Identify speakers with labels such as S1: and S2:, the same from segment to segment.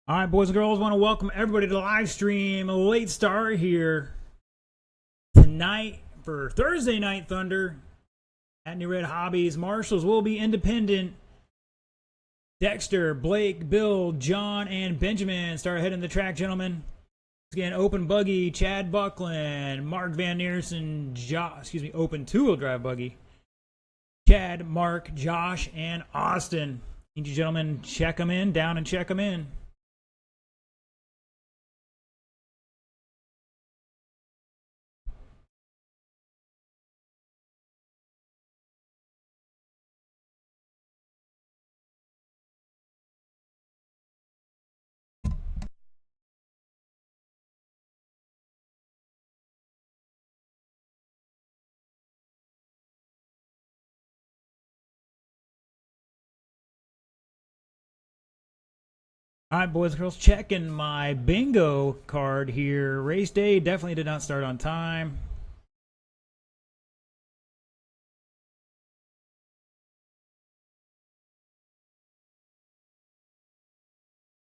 S1: All right, boys and girls, want to welcome everybody to the live stream. A late start here tonight for Thursday Night Thunder at Newred Hobbies. Marshals will be independent. Dexter, Blake, Bill, John, and Benjamin start heading the track, gentlemen. Again, open buggy, Chad Buckland, Mark Van Neersen, open two-wheel drive buggy. Chad, Mark, Josh, and Austin. Need you gentlemen check them in, down and check them in. All right, boys and girls, checking my bingo card here. Race day definitely did not start on time.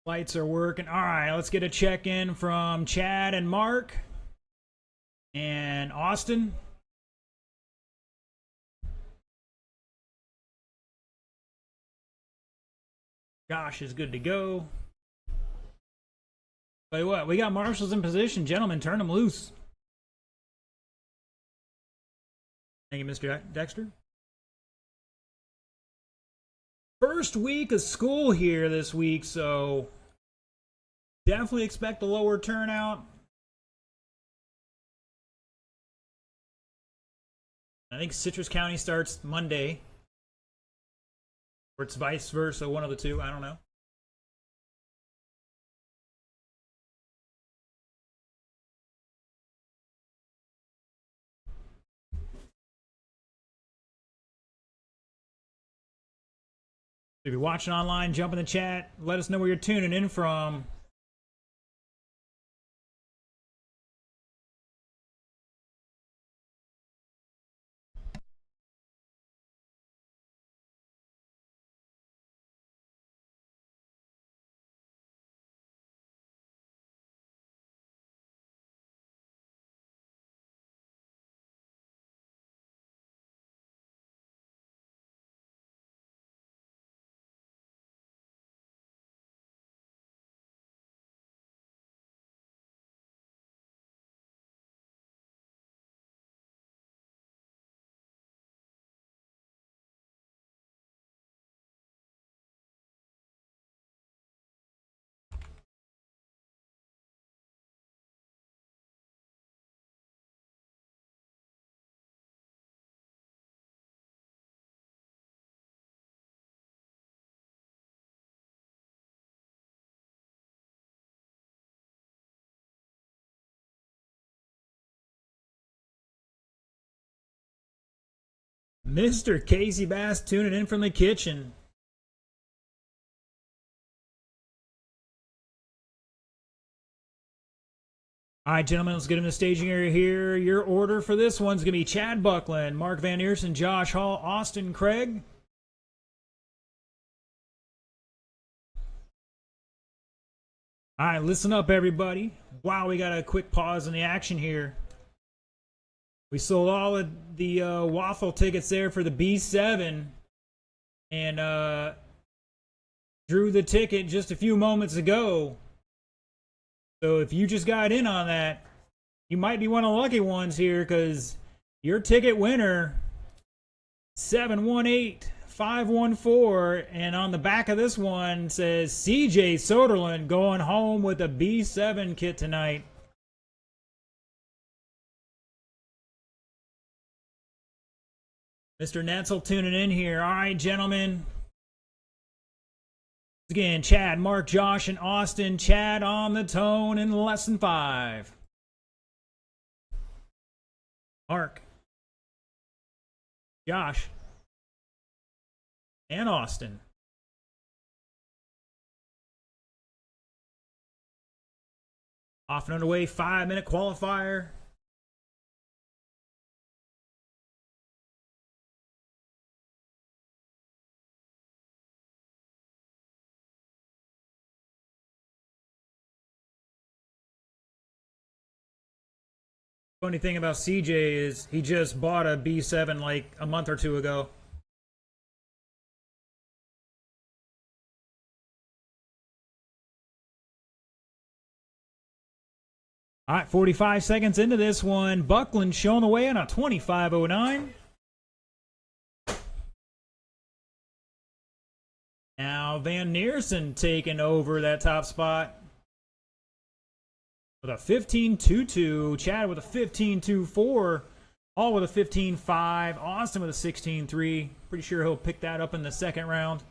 S1: Lights are working. All right, let's get a check-in from Chad and Mark and Austin. Josh is good to go. Tell you what, we got marshals in position. Gentlemen, turn them loose. Thank you, Mr. Dexter. First week of school here this week, so definitely expect a lower turnout. I think Citrus County starts Monday. Or it's vice versa, one of the two, I don't know. If you're watching online, jump in the chat. Let us know where you're tuning in from. Mr. Casey Bass tuning in from the kitchen. All right, gentlemen, let's get in the staging area here. Your order for this one's going to be Chad Buckland, Mark Van Neersen, Josh Hall, Austin Craig. All right, listen up, everybody. Wow, we got a quick pause in the action here. We sold all of the waffle tickets there for the B7 and drew the ticket just a few moments ago. So if you just got in on that, you might be one of the lucky ones here because your ticket winner, 718514, and on the back of this one says CJ Soderlund going home with a B7 kit tonight. Mr. Netzel tuning in here. All right, gentlemen. Again, Chad, Mark, Josh, and Austin. Chad on the tone in lesson 5. Mark, Josh, and Austin. Off and underway, 5-minute qualifier. Funny thing about CJ is he just bought a B7 like a month or two ago. All right, 45 seconds into this one. Buckland showing the way on a 25.09. Now Van Neersen taking over that top spot with a 15.22. Chad with a 15.24. All with a 15.5. Austin with a 16.3. Pretty sure he'll pick that up in the second round.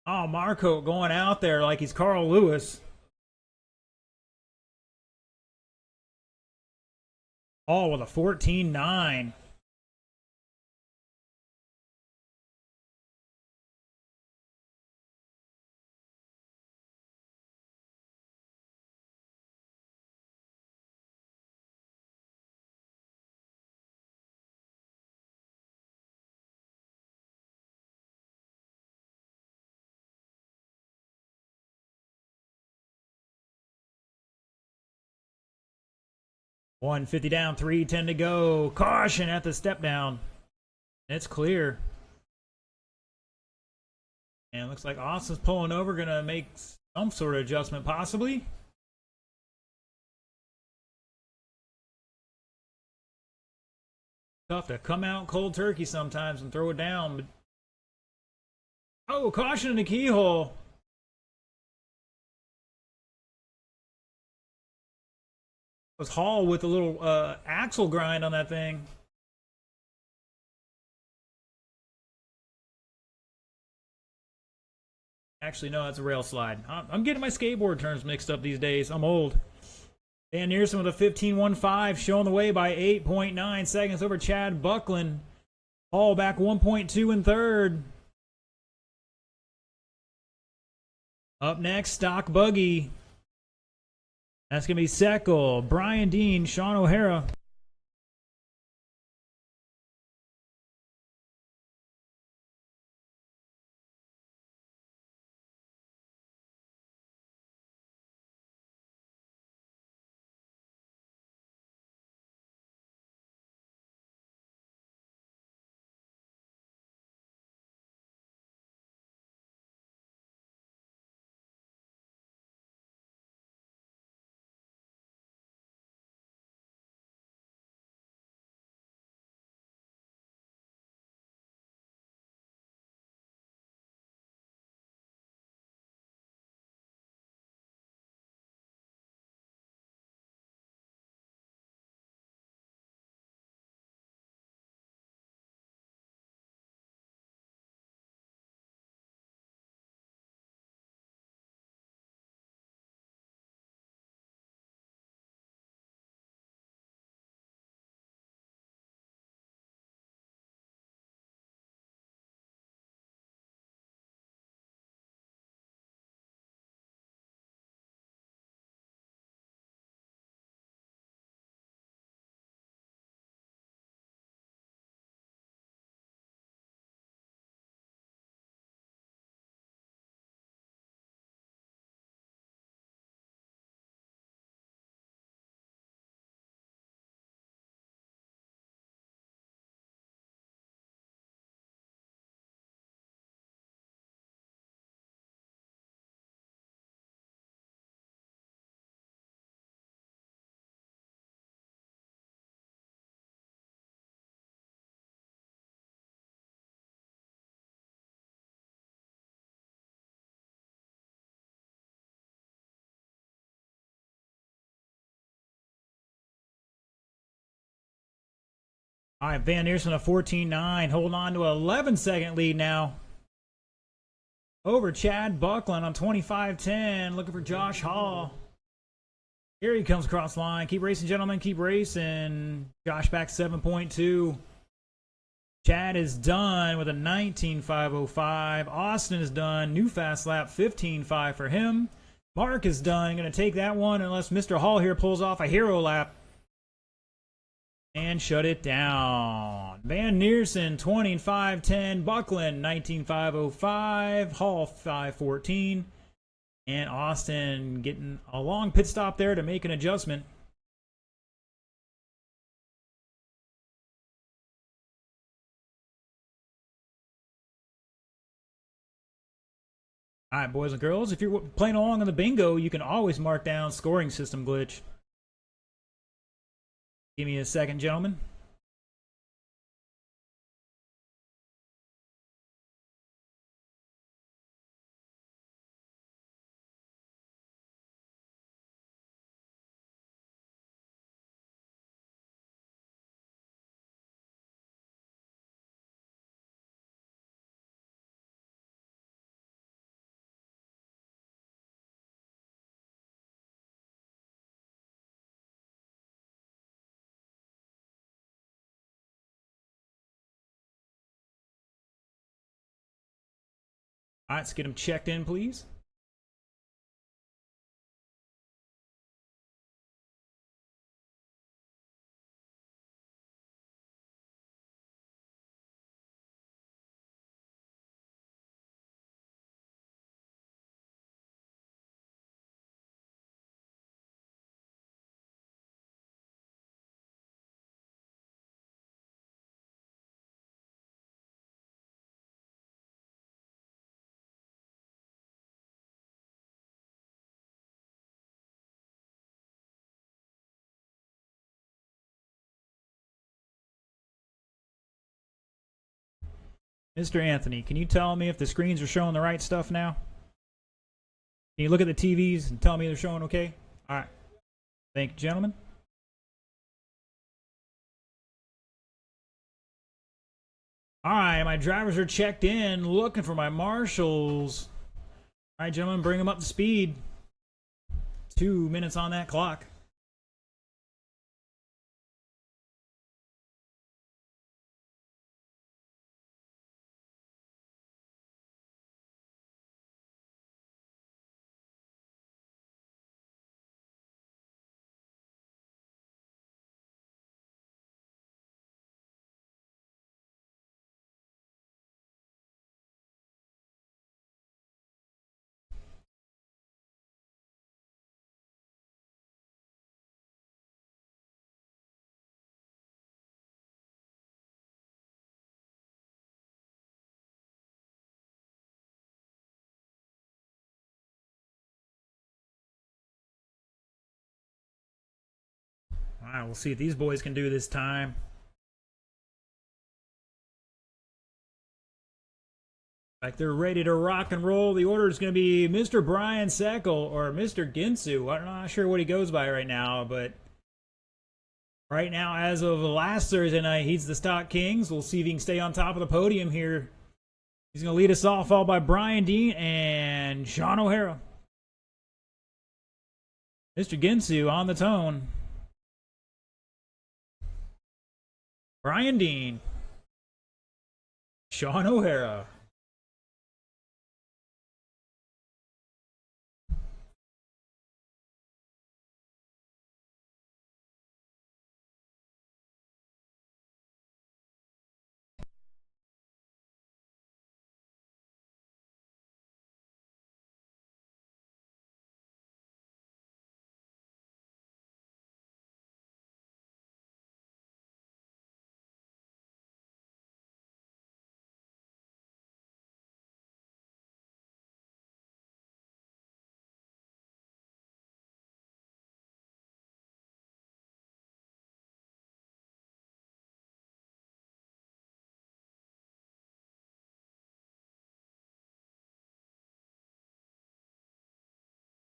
S1: Oh, Marco going out there like he's Carl Lewis. All with a 14.9. $150 down, 3:10 to go. Caution at the step down. It's clear. And it looks like Austin's pulling over, gonna make some sort of adjustment, possibly. Tough to come out cold turkey sometimes and throw it down. But... oh, caution in the keyhole. Was Hall with a little axle grind on that thing. Actually, no, that's a rail slide. I'm getting my skateboard terms mixed up these days. I'm old. Van Neersen with a 15.15, showing the way by 8.9 seconds over Chad Buckland. Hall back 1.2 in third. Up next, Stock Buggy. That's going to be Seckel, Brian Dean, Sean O'Hara. All right, Van Neersen a 14.9, holding on to an 11-second lead now. Over Chad Buckland on 25.10, looking for Josh Hall. Here he comes across the line. Keep racing, gentlemen, keep racing. Josh back 7.2. Chad is done with a 19.505. Austin is done. New fast lap, 15.5 for him. Mark is done. Going to take that one unless Mr. Hall here pulls off a hero lap. And shut it down. Van Neersen, 20.510. Buckland, 19.505. Hall, 5.14. And Austin getting a long pit stop there to make an adjustment. All right, boys and girls, if you're playing along on the bingo, you can always mark down scoring system glitch. Give me a second, gentlemen. All right, let's get them checked in, please. Mr. Anthony, can you tell me if the screens are showing the right stuff now? Can you look at the TVs and tell me they're showing okay? All right. Thank you, gentlemen. All right, my drivers are checked in, looking for my marshals. All right, gentlemen, bring them up to speed. 2 minutes on that clock. All right, we'll see what these boys can do this time. Like they're ready to rock and roll. The order is going to be Mr. Brian Seckel or Mr. Ginsu. I'm not sure what he goes by right now, but right now, as of last Thursday night, he's the stock kings. We'll see if he can stay on top of the podium here. He's going to lead us off, followed by Brian Dean and Sean O'Hara. Mr. Ginsu on the tone. Brian Dean. Sean O'Hara.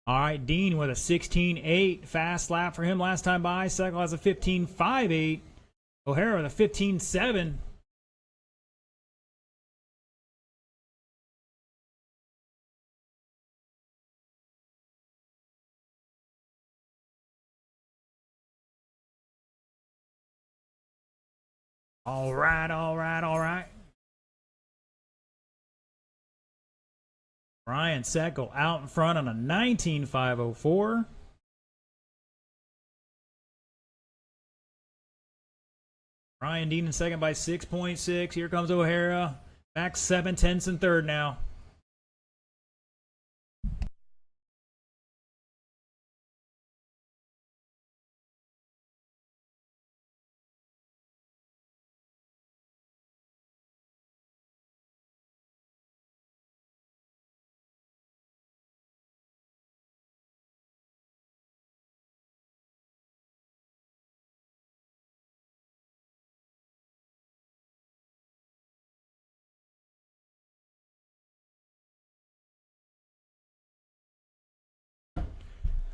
S1: All right, Dean with a 16.8. Fast lap for him last time by. Seckel has a 15.58. O'Hara with a 15.7. All right, all right, all right. Ryan Seckel out in front on a 19.504. Ryan Dean in second by 6.6. Here comes O'Hara. Back 7/10 in third now.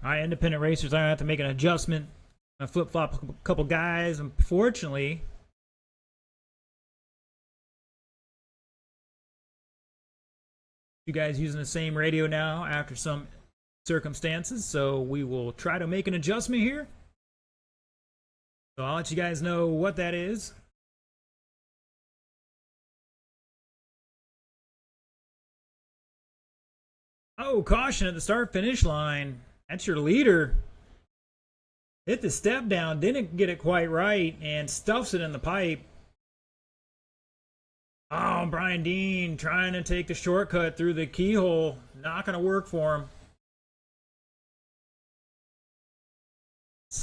S1: High independent racers, I have to make an adjustment. I flip flop a couple guys. Unfortunately, you guys using the same radio now after some circumstances, so we will try to make an adjustment here. So I'll let you guys know what that is. Oh, caution at the start finish line. That's your leader. Hit the step down, didn't get it quite right, and stuffs it in the pipe. Oh, Brian Dean trying to take the shortcut through the keyhole. Not going to work for him.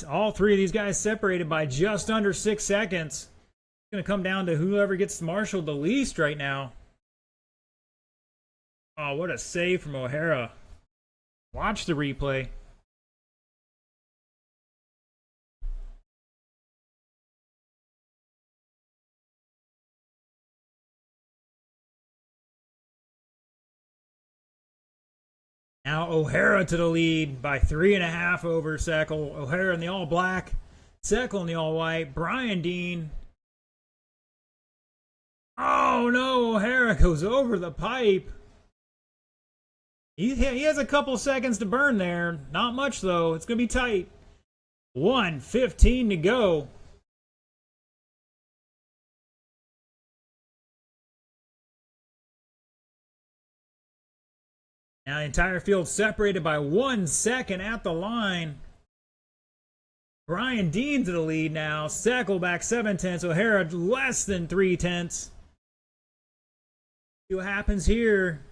S1: All three of these guys separated by just under 6 seconds. It's going to come down to whoever gets marshaled the least right now. Oh, what a save from O'Hara. Watch the replay. Now O'Hara to the lead by 3.5 over Seckel. O'Hara in the all black, Seckel in the all white. Brian Dean. Oh no, O'Hara goes over the pipe. He has a couple seconds to burn there. Not much though. It's going to be tight. 1:15 to go. Now the entire field separated by 1 second at the line. Brian Dean to the lead now. Seckel back 7/10. O'Hara less than 3/10. See what happens here.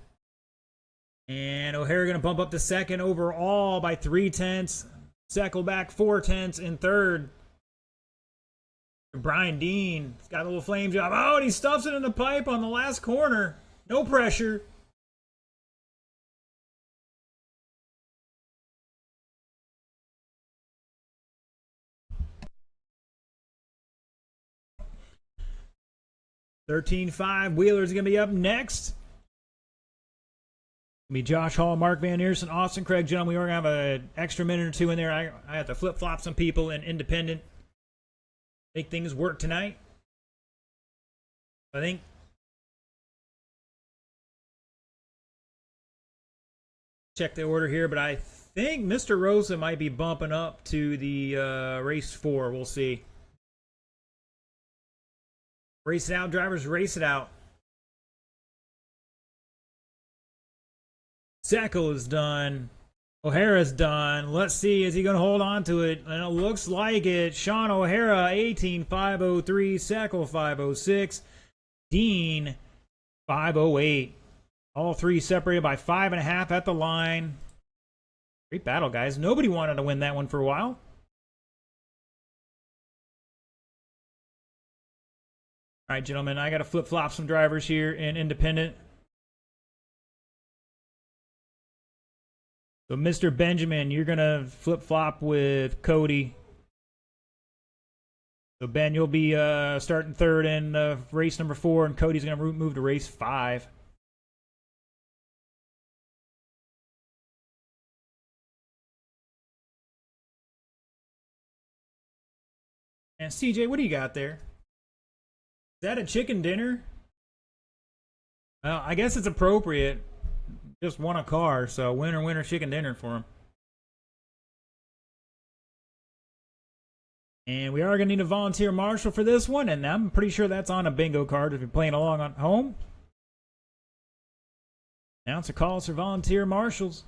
S1: And O'Hara going to bump up to second overall by 3/10. Seckel back 4/10 in third. Brian Dean has got a little flame job. Oh, and he stuffs it in the pipe on the last corner. No pressure. $13.5. Wheeler's going to be up next. Be Josh Hall, Mark Van Eersen, Austin Craig, John. We are going to have an extra minute or two in there. I have to flip-flop some people in independent. Make things work tonight. I think. Check the order here, but I think Mr. Rosa might be bumping up to the race 4. We'll see. Race it out, drivers, race it out. Seckel is done. O'Hara's done. Let's see, is he going to hold on to it? And it looks like it. Sean O'Hara, 18.503. Seckel, 506. Dean, 508. All three separated by 5.5 at the line. Great battle, guys. Nobody wanted to win that one for a while. All right, gentlemen, I got to flip-flop some drivers here in independent. So, Mr. Benjamin, you're going to flip-flop with Cody. So, Ben, you'll be starting third in race number 4, and Cody's going to move to race 5. And CJ, what do you got there? Is that a chicken dinner? Well, I guess it's appropriate. Just won a car, so winner chicken dinner for him. And we are going to need a volunteer marshal for this one, and I'm pretty sure that's on a bingo card if you're playing along at home. Announcer calls for volunteer marshals.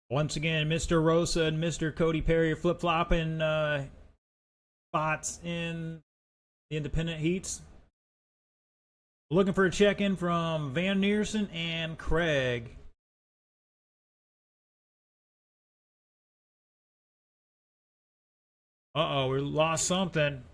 S1: Once again, Mr. Rosa and Mr. Cody Perry are flip-flopping spots in the independent heats. Looking for a check-in from Van Eersen and Craig. Uh-oh, we lost something.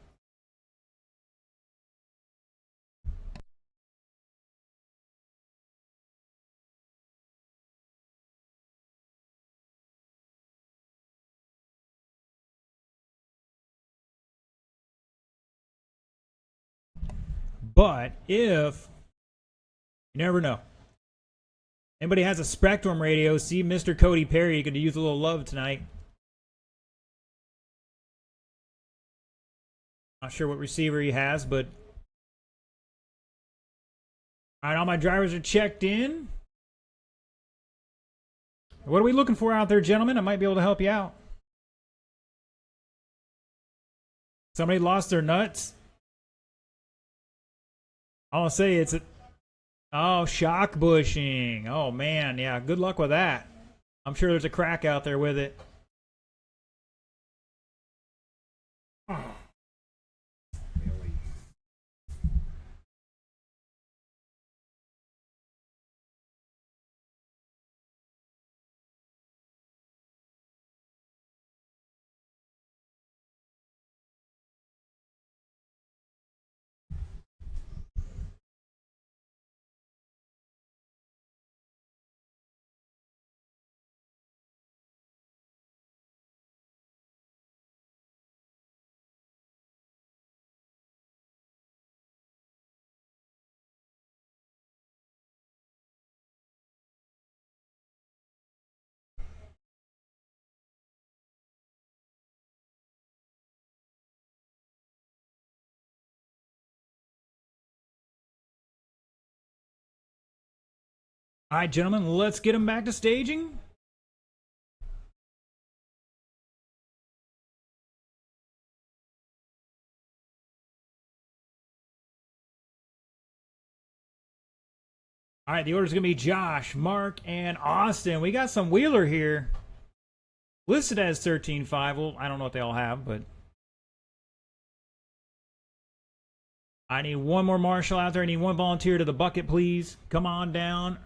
S1: But if you never know, anybody has a Spectrum radio, see Mr. Cody Perry. You could use a little love tonight. Not sure what receiver he has, but all right, all my drivers are checked in. What are we looking for out there, gentlemen? I might be able to help you out. Somebody lost their nuts? I'll say it's shock bushing. Oh, man. Yeah, good luck with that. I'm sure there's a crack out there with it. Oh. All right, gentlemen, let's get them back to staging. All right, the order's going to be Josh, Mark, and Austin. We got some Wheeler here. Listed as 13.5. Well, I don't know what they all have, but I need one more marshal out there. I need one volunteer to the bucket, please. Come on down.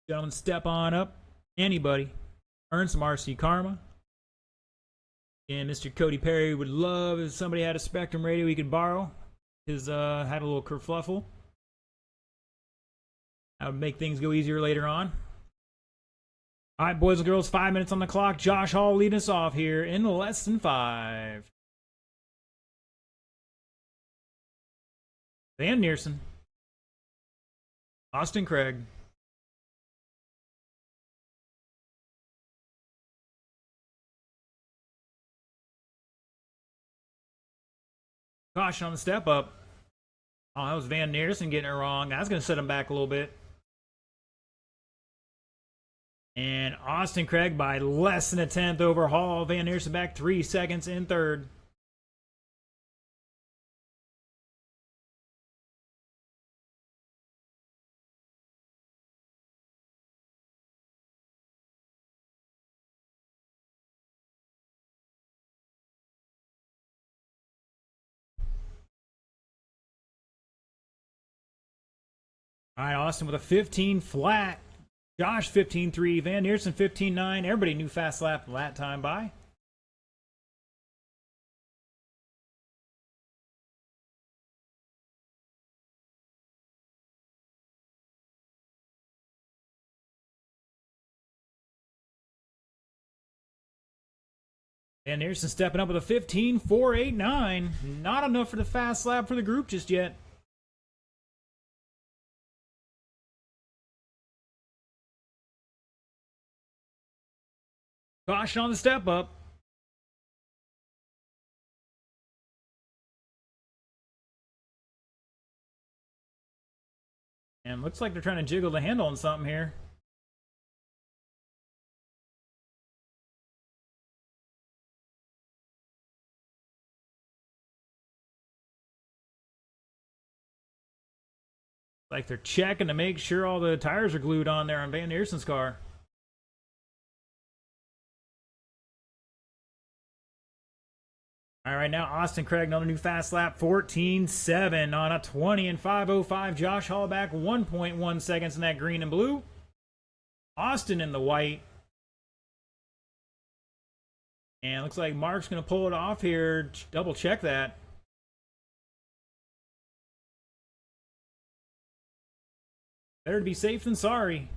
S1: Gentlemen, step on up. Anybody. Earn some RC Karma. And Mr. Cody Perry would love if somebody had a Spectrum radio he could borrow. His had a little kerfluffle. That would make things go easier later on. All right, boys and girls, 5 minutes on the clock. Josh Hall leading us off here in less than 5. Van Neersen. Austin Craig. Caution on the step up. Oh, that was Van Neersen getting it wrong. That's going to set him back a little bit. And Austin Craig by less than a tenth over Hall. Van Neersen back 3 seconds in third. All right, Austin with a 15 flat. Josh 15.3, Van Neersen 15.9. Everybody knew fast lap that time by. Van Neersen stepping up with a 15.489. Not enough for the fast lap for the group just yet. Caution on the step up. And looks like they're trying to jiggle the handle on something here. Like they're checking to make sure all the tires are glued on there on Van Neersen's car. All right, now Austin Craig, another new fast lap, 14.7 on a 20 and 5.05. Josh Hall back 1.1 seconds in that green and blue. Austin in the white. And looks like Mark's going to pull it off here. Double check that. Better to be safe than sorry.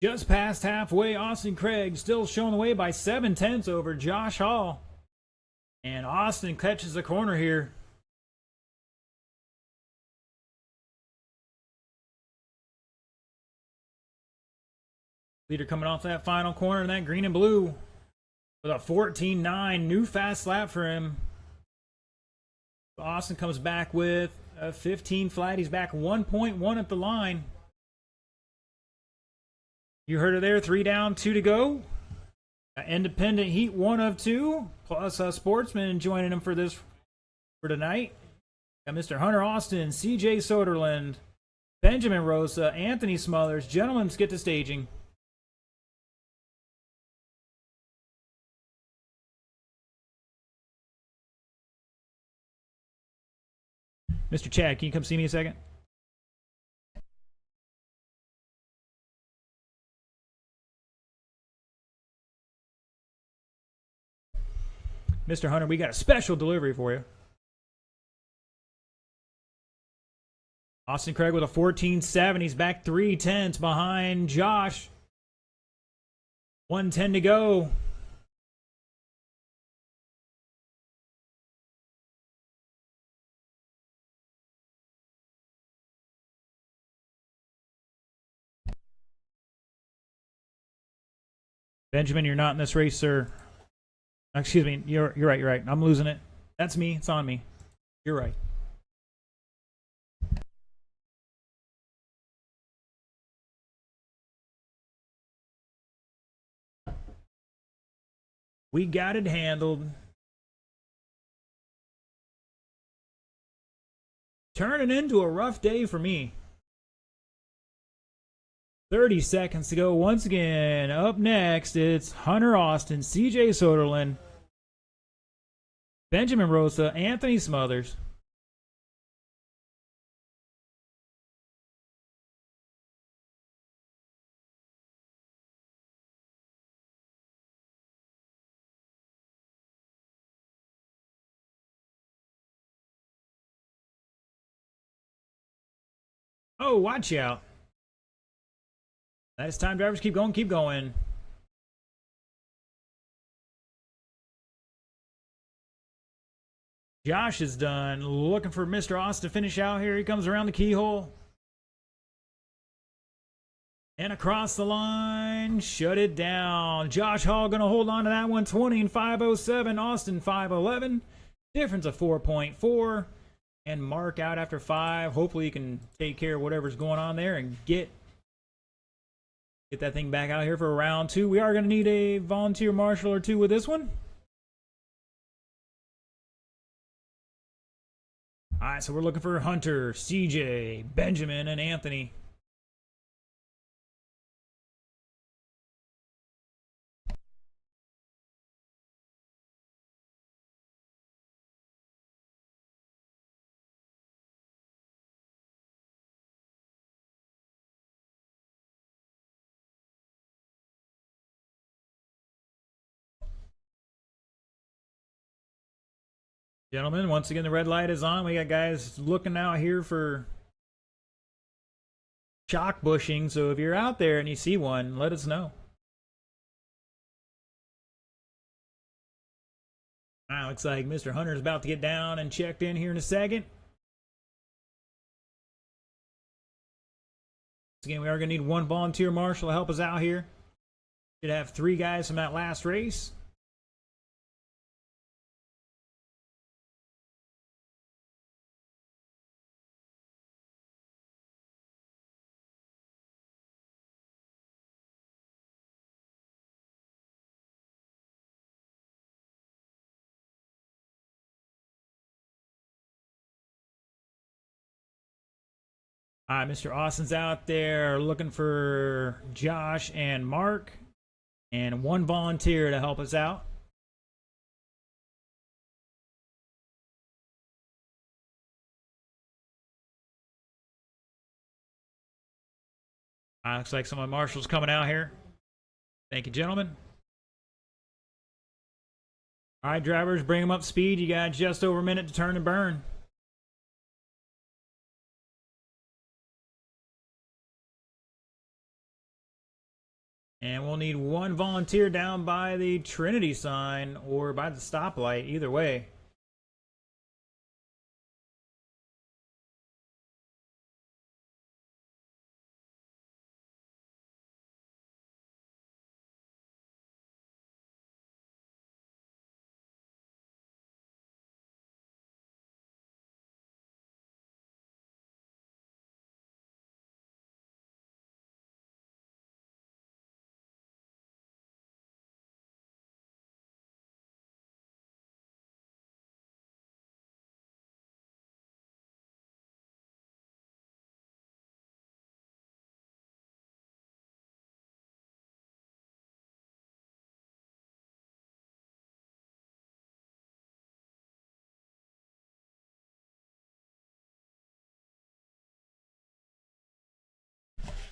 S1: Just past halfway, Austin Craig still showing the way by 7/10 over Josh Hall. And Austin catches the corner here. Leader coming off that final corner in that green and blue with a 14.9. New fast lap for him. Austin comes back with a 15 flat. He's back 1.1 at the line. You heard it there. 3 down, 2 to go. Independent heat 1 of 2. Plus a sportsman joining him for tonight. Got Mr. Hunter Austin, CJ Soderland, Benjamin Rosa, Anthony Smothers. Gentlemen, get to staging. Mr. Chad, can you come see me a second? Mr. Hunter, we got a special delivery for you. Austin Craig with a 14.7. He's back 3/10 behind Josh. 1:10 to go. Benjamin, you're not in this race, sir. Excuse me. You're right. You're right. I'm losing it. That's me. It's on me. You're right. We got it handled. Turning into a rough day for me. 30 seconds to go. Once again, up next, it's Hunter Austin, CJ Soderland, Benjamin Rosa, Anthony Smothers. Oh, watch out. That is time, drivers. Keep going, keep going. Josh is done. Looking for Mr. Austin to finish out here. He comes around the keyhole. And across the line, shut it down. Josh Hall going to hold on to that one. 20 and 5:07. Austin 5:11. Difference of 4.4. And Mark out after 5. Hopefully he can take care of whatever's going on there and get that thing back out here for round 2. We are going to need a volunteer marshal or 2 with this one. All right, so we're looking for Hunter, CJ, Benjamin, and Anthony. Gentlemen, once again, the red light is on. We got guys looking out here for shock bushing. So if you're out there and you see one, let us know. Looks like Mr. Hunter's about to get down and checked in here in a second. Once again, we are going to need 1 volunteer marshal to help us out here. Should have 3 guys from that last race. All right, Mr. Austin's out there looking for Josh and Mark, and 1 volunteer to help us out. Looks like some of the marshals coming out here. Thank you, gentlemen. All right, drivers, bring them up to speed. You got just over a minute to turn and burn. And we'll need one volunteer down by the Trinity sign or by the stoplight, either way.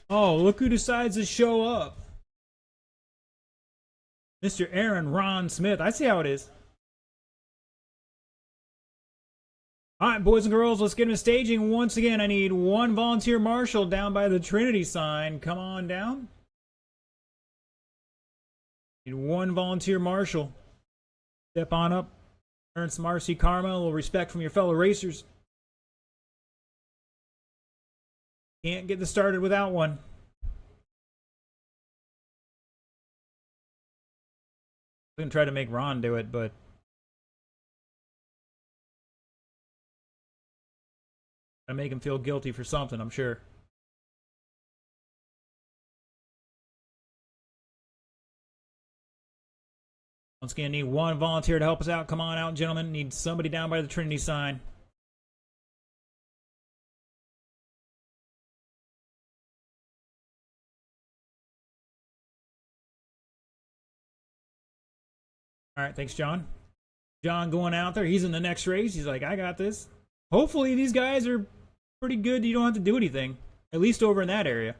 S1: Oh, look who decides to show up. Mr. Aaron Ron Smith. I see how it is. Alright, boys and girls, let's get into staging. Once again, I need one volunteer marshal down by the Trinity sign. Come on down. Need one volunteer marshal. Step on up. Earn some RC karma, a little respect from your fellow racers. Can't get this started without one. I'm going to try to make Ron do it, but I make him feel guilty for something, I'm sure. Once again, need one volunteer to help us out. Come on out, gentlemen. Need somebody down by the Trinity sign. All right, thanks, John. John going out there. He's in the next race. He's like, I got this. Hopefully these guys are pretty good. You don't have to do anything. At least over in that area.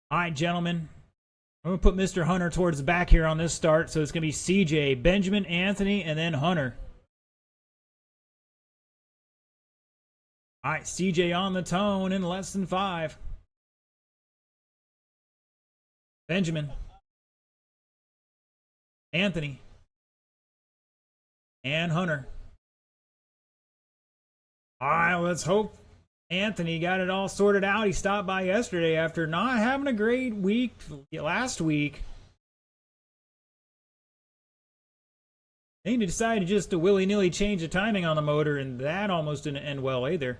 S1: All right, gentlemen. I'm going to put Mr. Hunter towards the back here on this start. So it's going to be CJ, Benjamin, Anthony, and then Hunter. All right, CJ on the tone in less than 5. Benjamin. Anthony. And Hunter. All right, let's hope Anthony got it all sorted out. He stopped by yesterday after not having a great week last week. He decided just to willy-nilly change the timing on the motor, and that almost didn't end well either.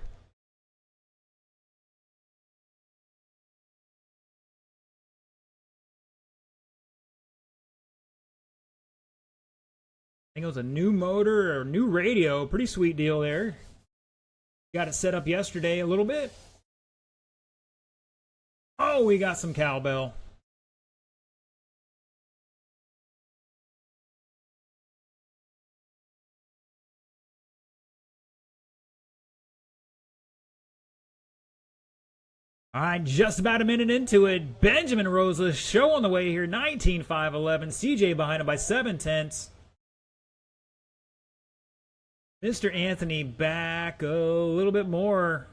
S1: I think it was a new motor or new radio. Pretty sweet deal there. Got it set up yesterday a little bit. Oh, we got some cowbell. All right, just about a minute into it. Benjamin Rosa show on the way here. 19.511. CJ behind him by 7/10. Mr. Anthony back a little bit more.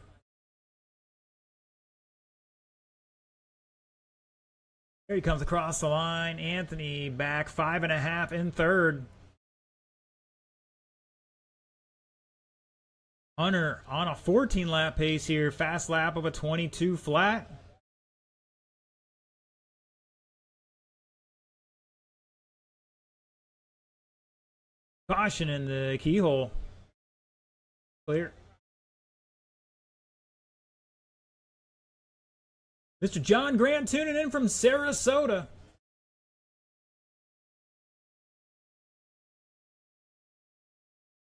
S1: There he comes across the line. Anthony back 5.5 in third. Hunter on a 14 lap pace here. Fast lap of a 22 flat. Caution in the keyhole. Clear. Mr. John Grant tuning in from Sarasota.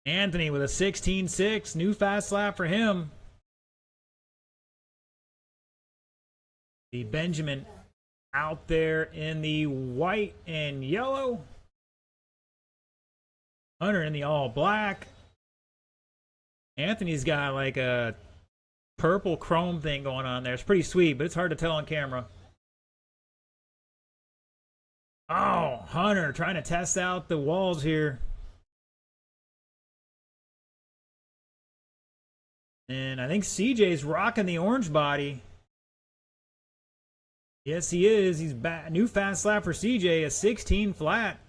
S1: Anthony with a 16.6. New fast lap for him. The Benjamin out there in the white and yellow. Hunter in the all black. Anthony's got like a purple chrome thing going on there. It's pretty sweet, but it's hard to tell on camera. Oh, Hunter trying to test out the walls here. And I think CJ's rocking the orange body. Yes, he is. He's back. New fast lap for CJ, a 16 flat.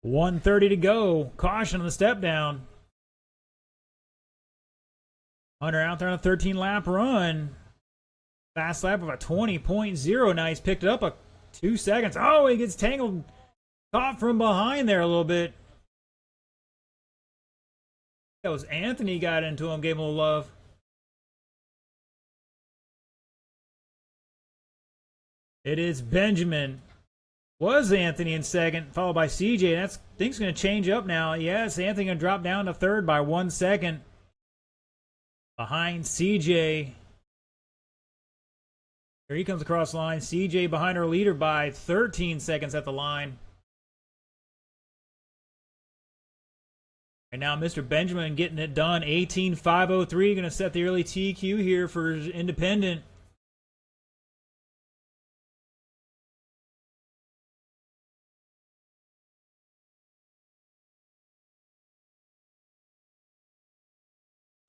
S1: .130 to go. Caution on the step down. Hunter out there on a 13 lap run. Fast lap of a 20.0. Now he's picked it up a 2 seconds. Oh, he gets tangled. Caught from behind there a little bit. That was Anthony got into him, gave him a little love. It is Benjamin. Was Anthony in second, followed by CJ. That's things going to change up now. Yes, Anthony going to drop down to third by 1 second. Behind CJ. Here he comes across the line. CJ behind our leader by 13 seconds at the line. And now Mr. Benjamin getting it done. 18.503. Going to set the early TQ here for Independent.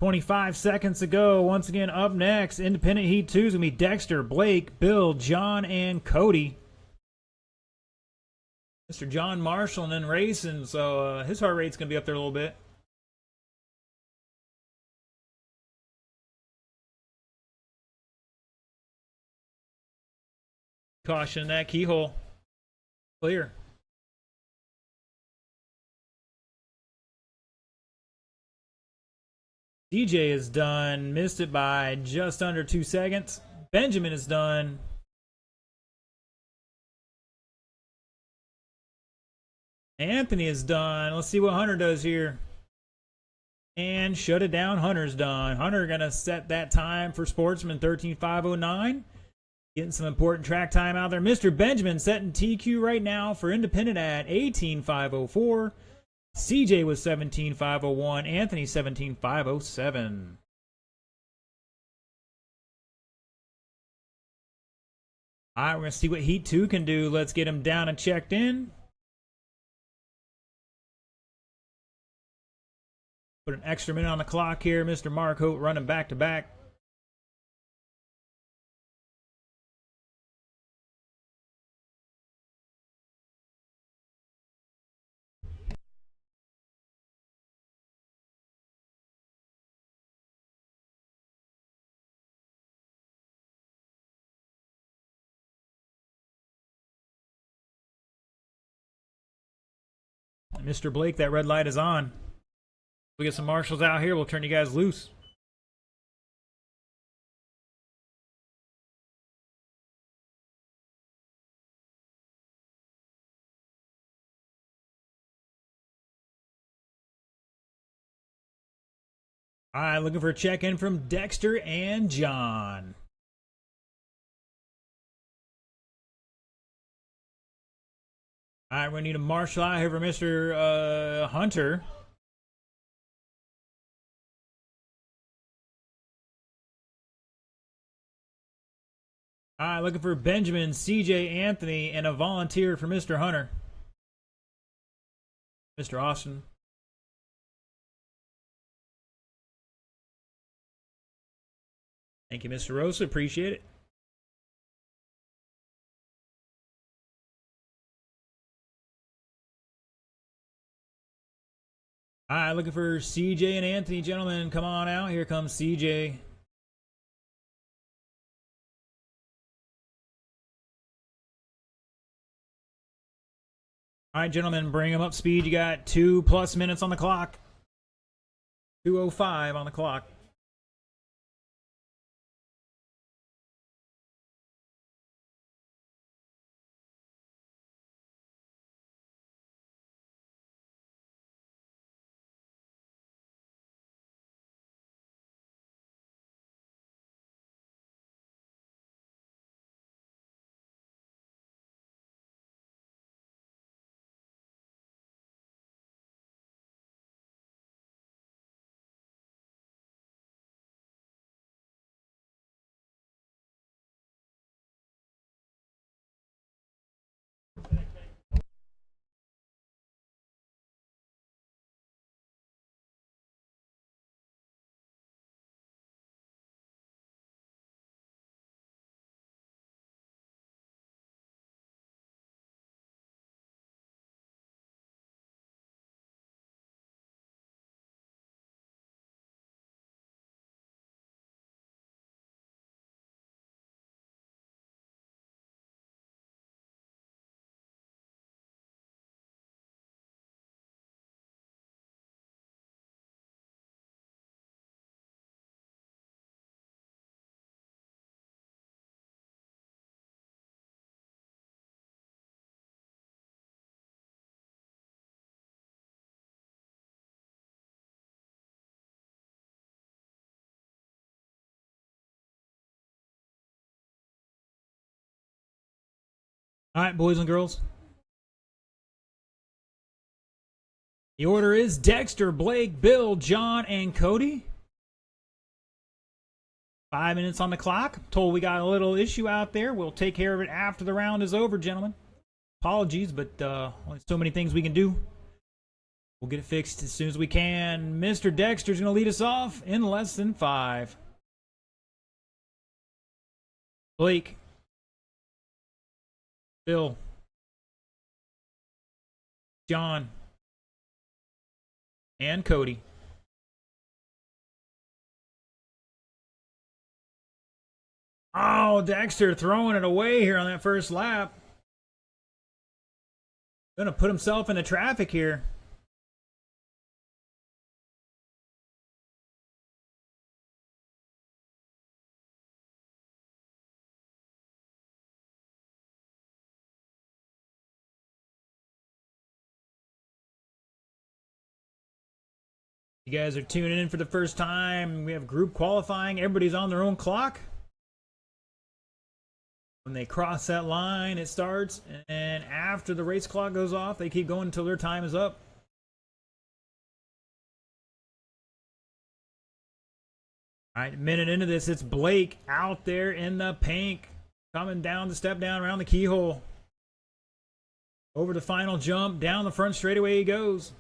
S1: .25 seconds to go. Once again, up next, Independent Heat 2 is going to be Dexter, Blake, Bill, John, and Cody. Mr. John Marshall and then racing, so his heart rate's going to be up there a little bit. Caution that keyhole. Clear. DJ is done. Missed it by just under 2 seconds. Benjamin is done. Anthony is done. Let's see what Hunter does here. And shut it down. Hunter's done. Hunter going to set that time for Sportsman 13.509. Getting some important track time out there. Mr. Benjamin setting TQ right now for Independent at 18.504. CJ was 17.501. Anthony 17.507. All right, we're going to see what Heat 2 can do. Let's get him down and checked in. Put an extra minute on the clock here. Mr. Mark Holt running back to back. Mr. Blake, that red light is on. We get some marshals out here. We'll turn you guys loose. All right, looking for a check-in from Dexter and John. All right, we need a marshal out here for Mr. Hunter. All right, looking for Benjamin, CJ, Anthony, and a volunteer for Mr. Hunter. Mr. Austin. Thank you, Mr. Rosa. Appreciate it. All right, looking for CJ and Anthony, gentlemen. Come on out. Here comes CJ. All right, gentlemen, bring them up speed. You got 2+ minutes on the clock. 2:05 on the clock. All right, boys and girls. The order is Dexter, Blake, Bill, John, and Cody. 5 minutes on the clock. Told we got a little issue out there. We'll take care of it after the round is over, gentlemen. Apologies, but only so many things we can do. We'll get it fixed as soon as we can. Mr. Dexter's going to lead us off in less than 5. Blake. Bill. John. And Cody. Oh, Dexter throwing it away here on that first lap. Gonna put himself into traffic here. You guys are tuning in for the first time. We have group qualifying. Everybody's on their own clock. When they cross that line, it starts. And after the race clock goes off, they keep going until their time is up. All right, a minute into this, it's Blake out there in the pink. Coming down the step down around the keyhole. Over the final jump. Down the front straightaway he goes.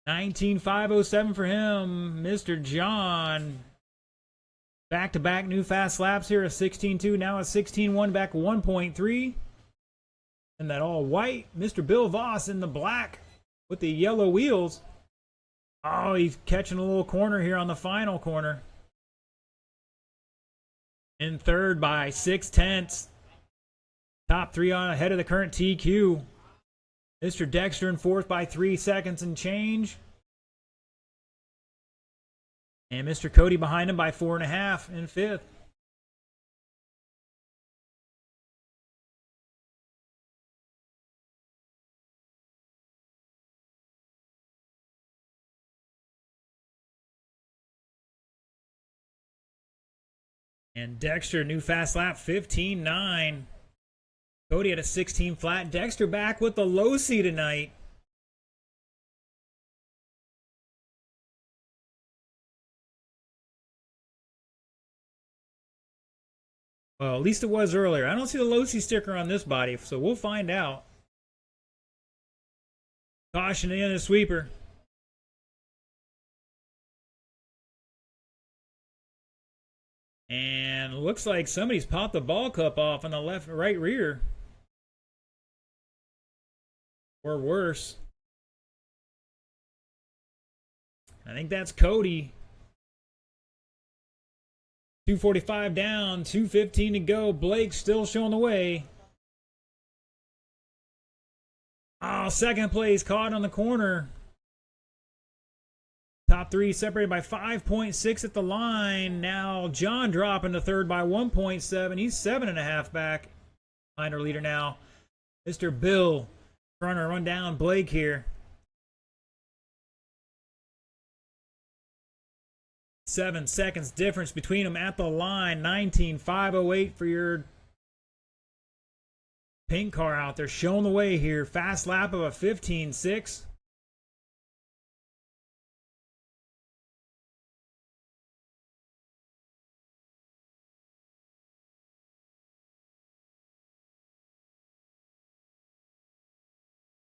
S1: 19.507 for him. Mr. John. Back-to-back new fast laps here. A 16.2, now a 16.1, back 1.3. And that all white. Mr. Bill Voss in the black with the yellow wheels. Oh, he's catching a little corner here on the final corner. In third by 6/10. Top 3 on ahead of the current TQ. Mr. Dexter in fourth by 3 seconds and change. And Mr. Cody behind him by 4.5 in fifth. And Dexter, new fast lap, 15.9. Cody had a 16 flat. Dexter back with the low C tonight. Well, at least it was earlier. I don't see the low C sticker on this body, so we'll find out. Caution in the sweeper. And looks like somebody's popped the ball cup off on the right rear. Or worse. I think that's Cody. 2:45 down, 2:15 to go. Blake still showing the way. Oh, second place caught on the corner. Top three separated by 5.6 at the line. Now John dropping to third by 1.7. He's 7.5 back. Behind our leader now. Mr. Bill trying to run down Blake here. 7 seconds difference between them at the line. 19.508 for your pink car out there. Showing the way here. Fast lap of a 15.6.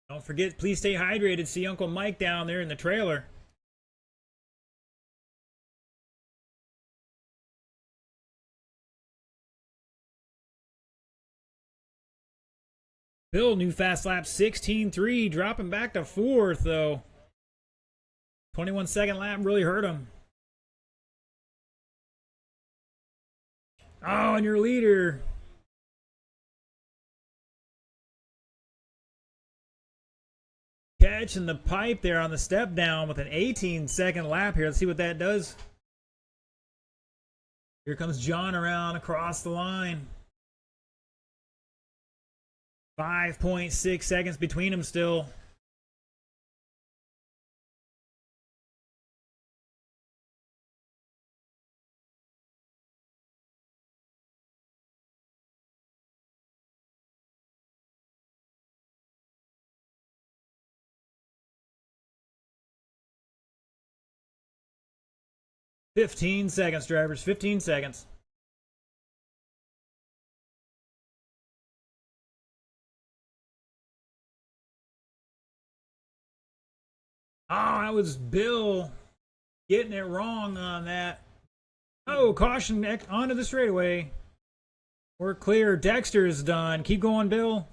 S1: Don't forget, please stay hydrated. See Uncle Mike down there in the trailer. Bill, new fast lap 16.3, dropping back to fourth, though. 21-second lap really hurt him. Oh, and your leader. Catching the pipe there on the step down with an 18-second lap here. Let's see what that does. Here comes John around across the line. 5.6 seconds between them still. Fifteen seconds, drivers. 15 seconds. Oh, that was Bill getting it wrong on that. Oh, caution onto the straightaway. We're clear. Dexter is done. Keep going, Bill.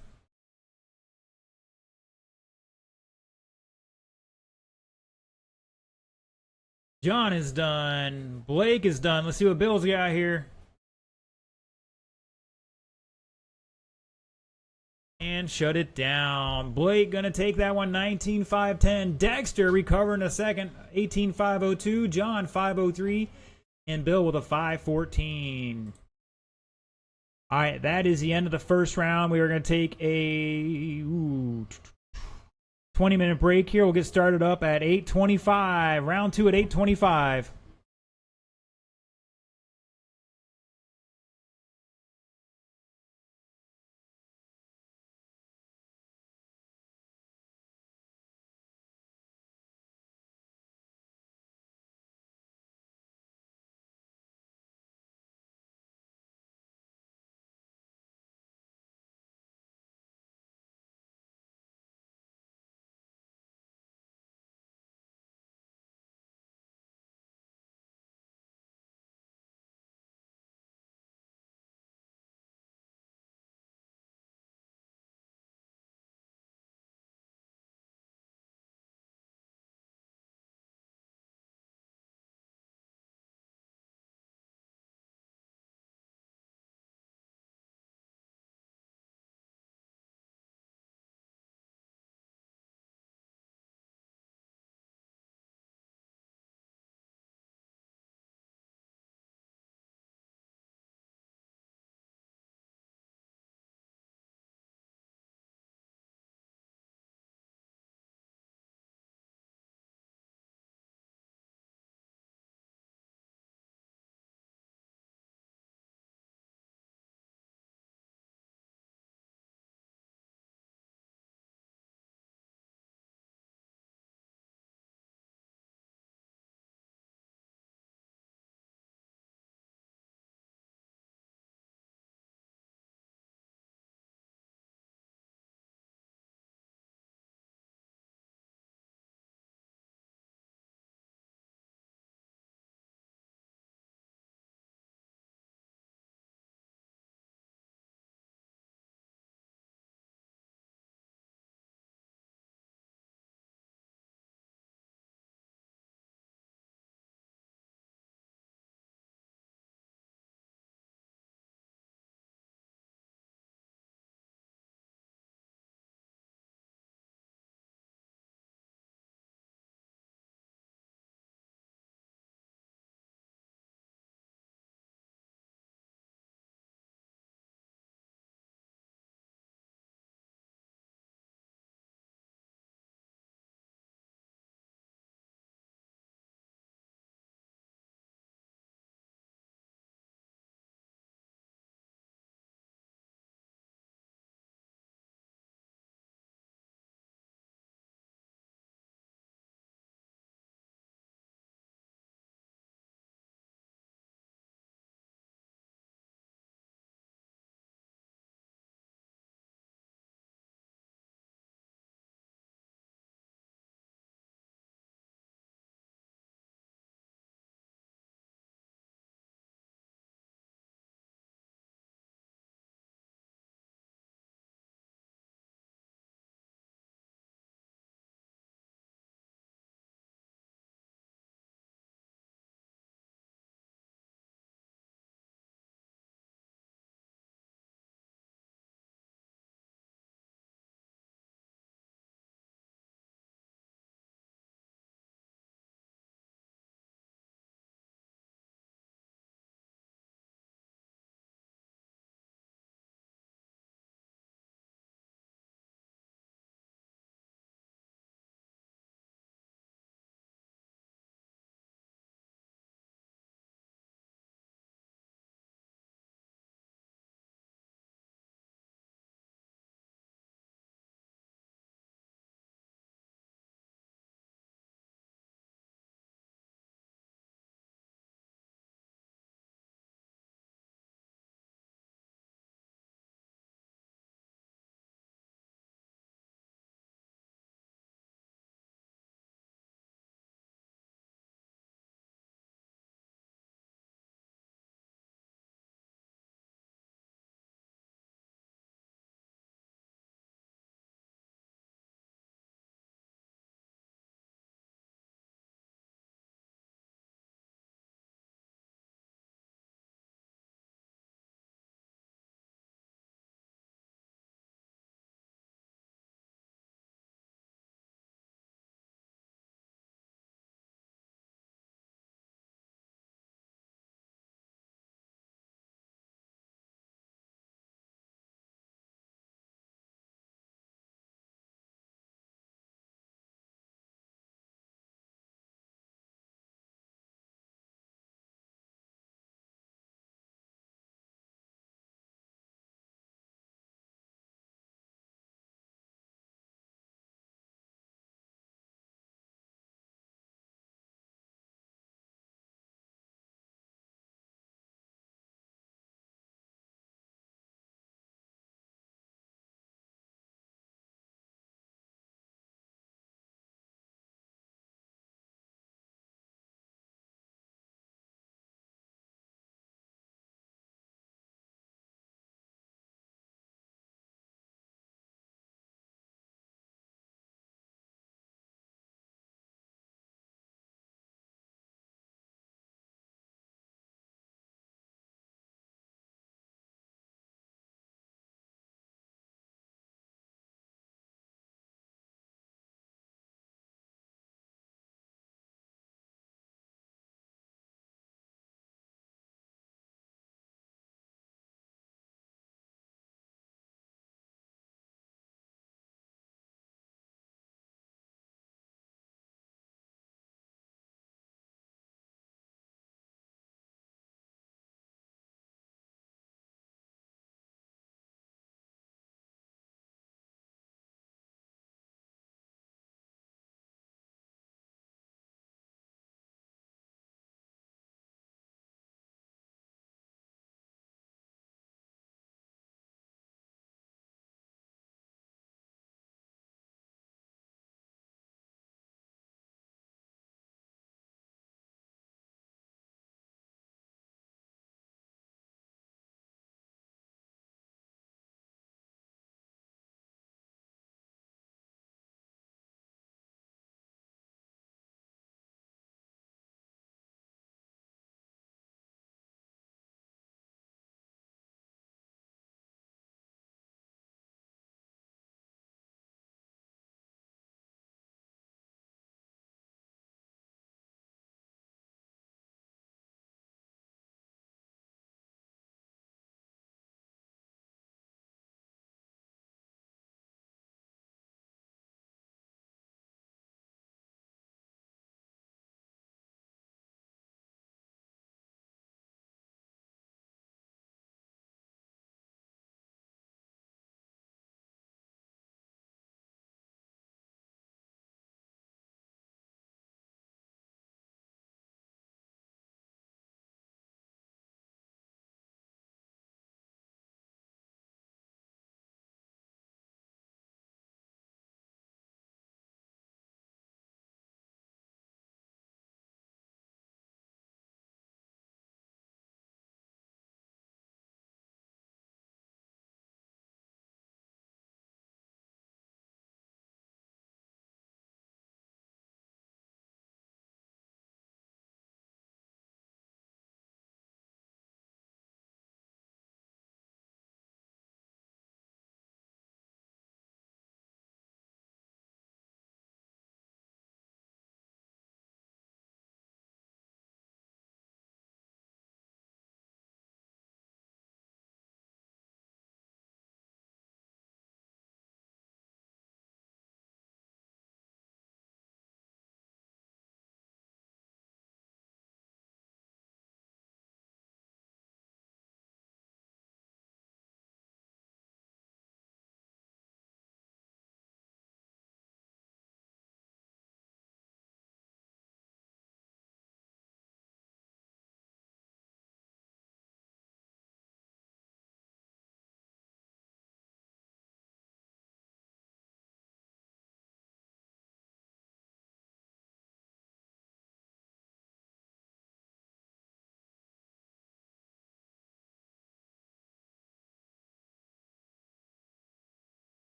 S1: John is done. Blake is done. Let's see what Bill's got here. And shut it down. Blake gonna take that one 19.510. Dexter recovering a second 18.502. John 503. And Bill with a 514. All right, that is the end of the first round. We are going to take a 20-minute break here. We'll get started up at 8:25. Round two at 8:25.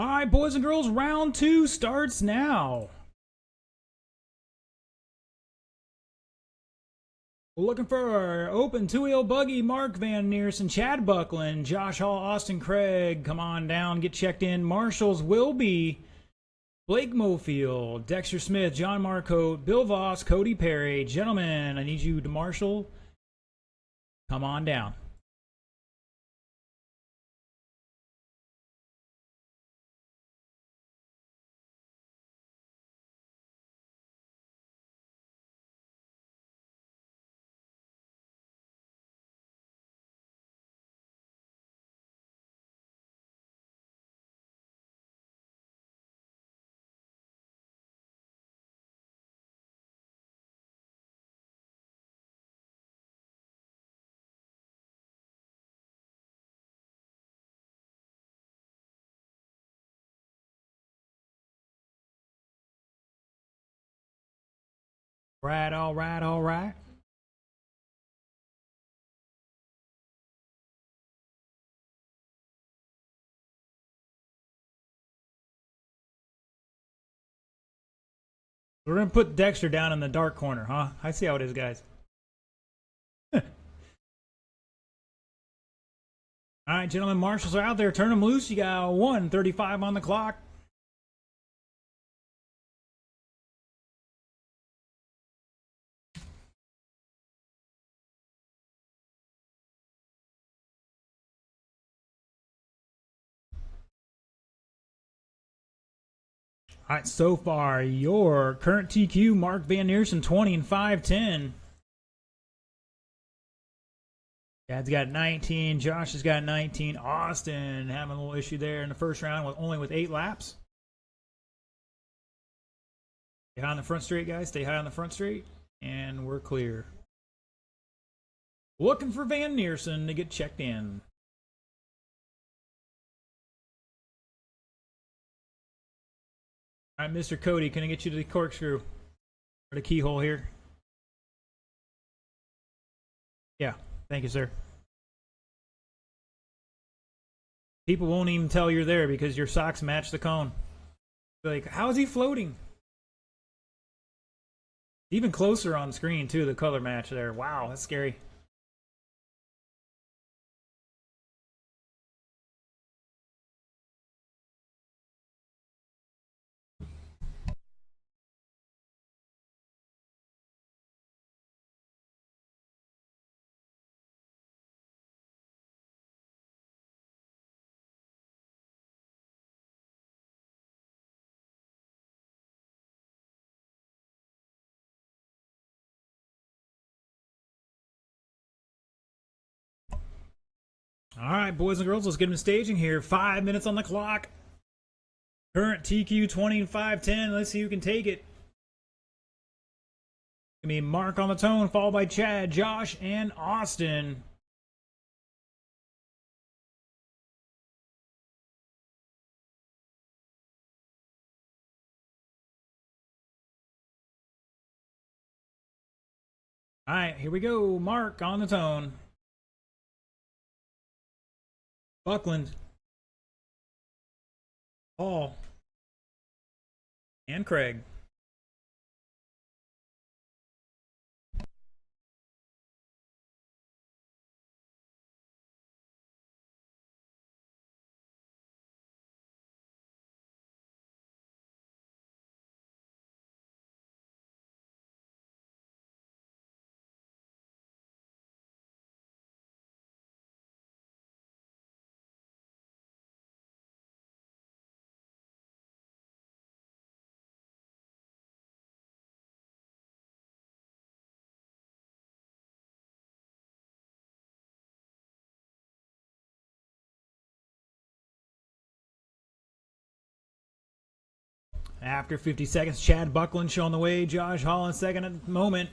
S1: All right, boys and girls, round 2 starts now. We're looking for our open two-wheel buggy, Mark Van Neersen, Chad Buckland, Josh Hall, Austin Craig. Come on down, get checked in. Marshals will be Blake Mofield, Dexter Smith, John Marcotte, Bill Voss, Cody Perry. Gentlemen, I need you to marshal. Come on down. Right, all right, all right. We're going to put Dexter down in the dark corner, huh? I see how it is, guys. All right, gentlemen, marshals are out there. Turn them loose. You got 1:35 on the clock. All right, so far, your current TQ, Mark Van Neersen, 20 and 5'10". Chad's got 19. Josh has got 19. Austin having a little issue there in the first round with only with 8 laps. Stay high on the front straight, guys. Stay high on the front straight. And we're clear. Looking for Van Neersen to get checked in. All right, Mr. Cody, can I get you to the corkscrew? Or the keyhole here? Yeah, thank you, sir. People won't even tell you're there because your socks match the cone. They're like, how is he floating? Even closer on screen, too, the color match there. Wow, that's scary. All right, boys and girls, let's get them staging here. 5 minutes on the clock. Current TQ 20 and 5'10". Let's see who can take it. Gonna be Mark on the tone, followed by Chad, Josh, and Austin. All right, here we go. Mark on the tone. Buckland. Hall. And Craig. After 50 seconds, Chad Buckland showing the way. Josh Hall in second at the moment.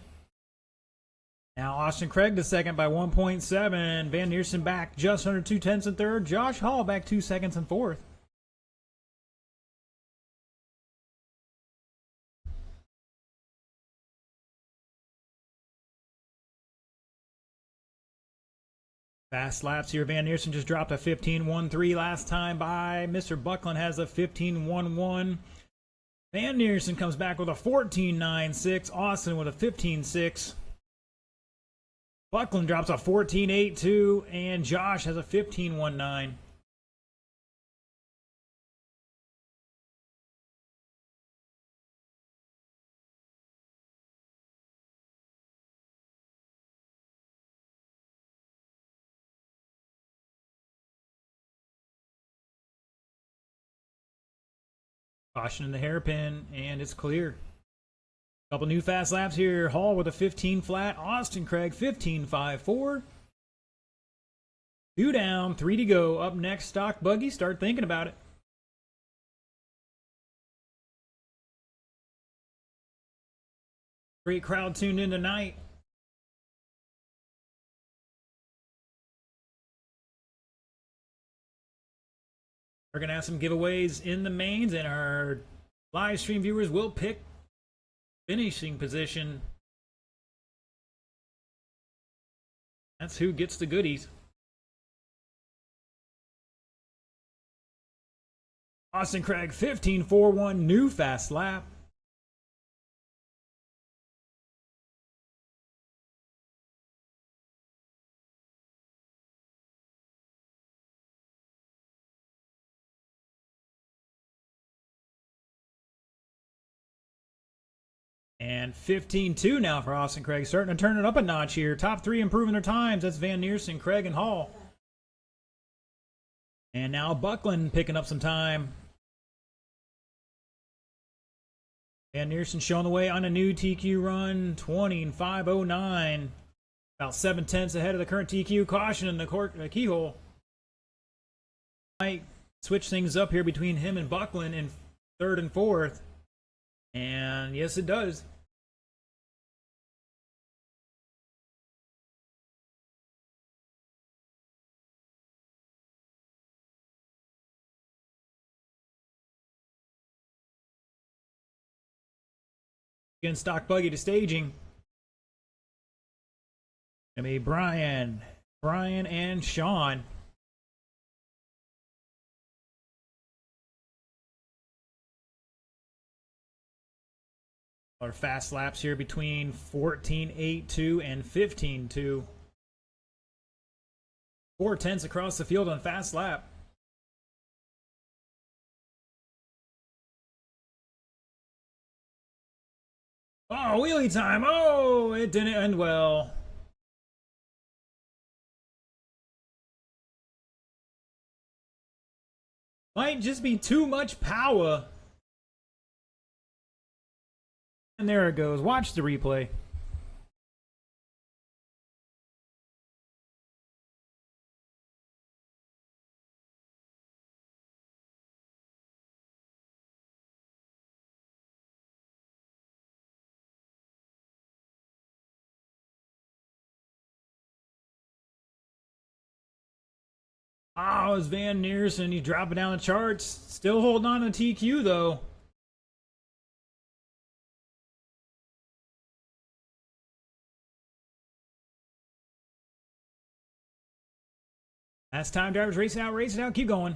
S1: Now Austin Craig to second by 1.7. Van Neersen back just under 2/10 in third. Josh Hall back 2 seconds in fourth. Fast laps here. Van Neersen just dropped a 15.13 last time by. Mr. Buckland has a 15.11. Van Neersen comes back with a 14.96. Austin with a 15.6. Buckland drops a 14.82. And Josh has a 15.19. Caution in the hairpin, and it's clear. Couple new fast laps here. Hall with a 15 flat. Austin Craig 15.54. 2 down, 3 to go. Up next, Stock Buggy. Start thinking about it. Great crowd tuned in tonight. We're going to have some giveaways in the mains, and our live stream viewers will pick finishing position. That's who gets the goodies. Austin Craig 15.41, new fast lap. And 15.2 now for Austin Craig. Starting to turn it up a notch here. Top 3 improving their times. That's Van Neersen, Craig, and Hall. And now Buckland picking up some time. Van Neersen showing the way on a new TQ run. 20.509. About 7/10 ahead of the current TQ. Caution in the keyhole. Might switch things up here between him and Buckland in 3rd and 4th. And yes, it does. Again, Stock Buggy to staging. Gonna be Brian, and Sean. Our fast laps here between 14.82 and 15.2. 4/10 across the field on fast lap. Oh, wheelie time. Oh, it didn't end well. Might just be too much power. And there it goes. Watch the replay. Oh, it's Van Neersen. He's dropping down the charts. Still holding on to TQ, though. Last time drivers racing out, keep going.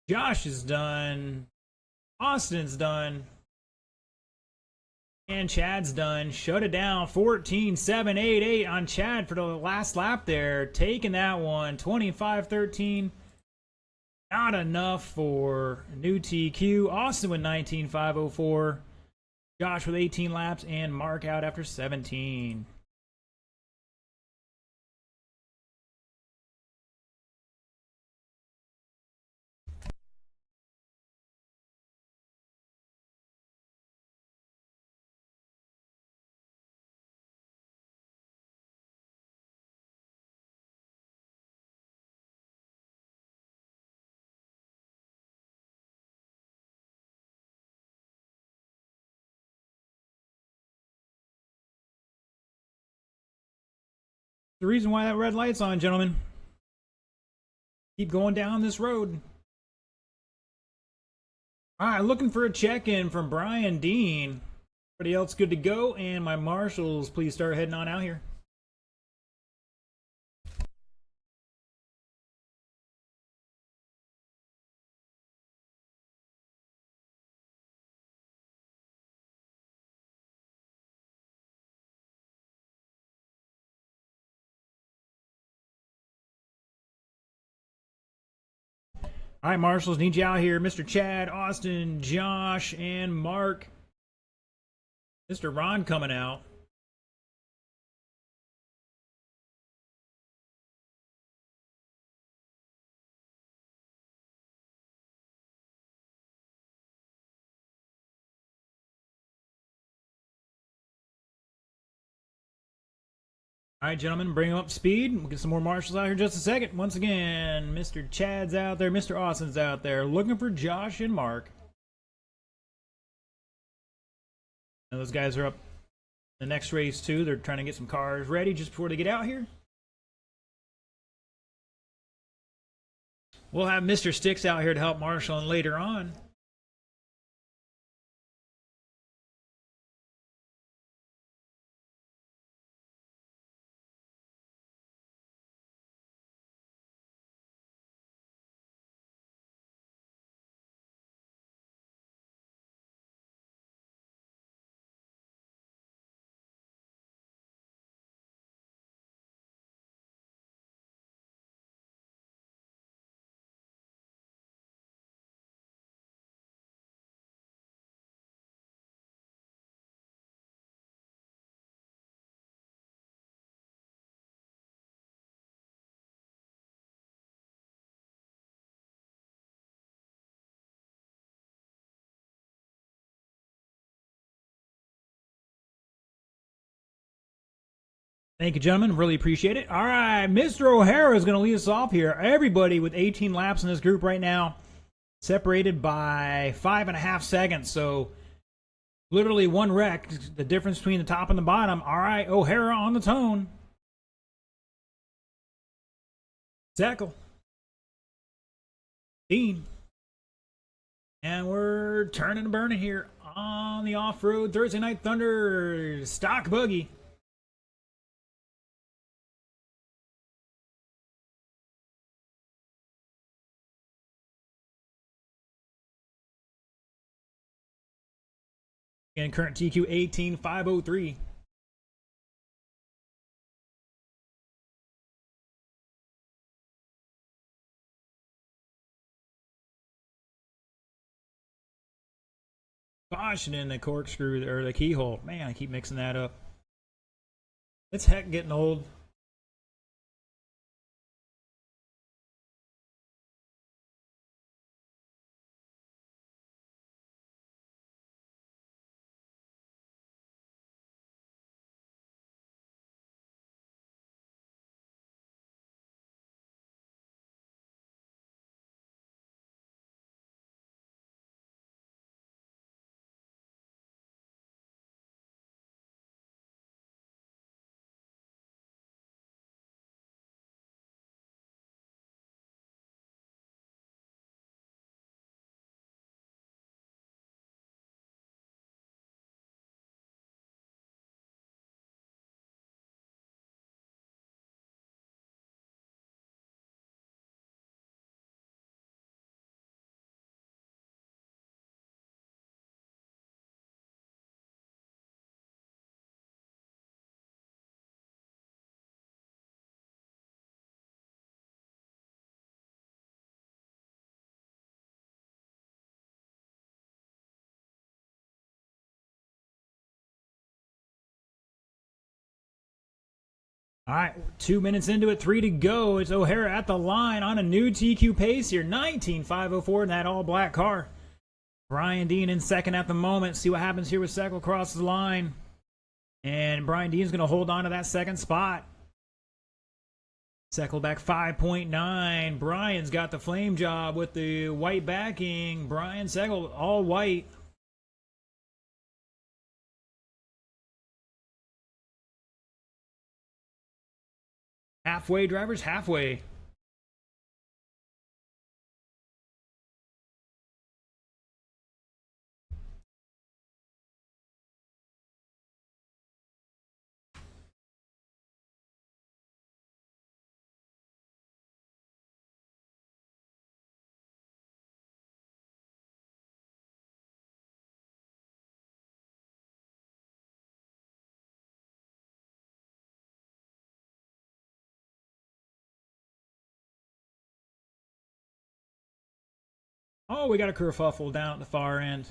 S1: Josh is done. Austin's done. And Chad's done. Shut it down. 14.788 on Chad for the last lap there. Taking that one. 25.13. Not enough for new TQ. Austin with 19.504. Josh with 18 laps, and Mark out after 17. The reason why that red light's on, gentlemen. Keep going down this road. All right, looking for a check-in from Brian Dean. Everybody else good to go? And my marshals, please start heading on out here. All right, marshals, need you out here. Mr. Chad, Austin, Josh, and Mark. Mr. Ron coming out. All right, gentlemen, bring them up to speed. We'll get some more marshals out here in just a second. Once again, Mr. Chad's out there. Mr. Austin's out there looking for Josh and Mark. And those guys are up the next race, too. They're trying to get some cars ready just before they get out here. We'll have Mr. Sticks out here to help marshal later on. Thank you, gentlemen. Really appreciate it. All right, Mr. O'Hara is going to lead us off here. Everybody with 18 laps in this group right now, separated by 5.5 seconds. So literally one wreck, the difference between the top and the bottom. All right, O'Hara on the tone. Zekel. Dean. And we're turning and burning here on the off-road Thursday Night Thunder stock buggy. And current TQ 18503. Caution in the corkscrew or the keyhole. Man, I keep mixing that up. It's heck getting old. All right, 2 minutes into it, 3 to go. It's O'Hara at the line on a new TQ pace here, 19,504 in that all-black car. Brian Dean in second at the moment. See what happens here with Zekel crosses the line. And Brian Dean's going to hold on to that second spot. Zekel back 5.9. Brian's got the flame job with the white backing. Brian Zekel all white. Halfway, drivers, halfway. Oh, we got a kerfuffle down at the far end.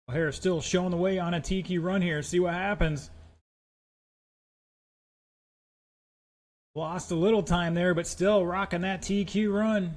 S1: O'Hara's still showing the way on a TQ run here. See what happens. Lost a little time there, but still rocking that TQ run.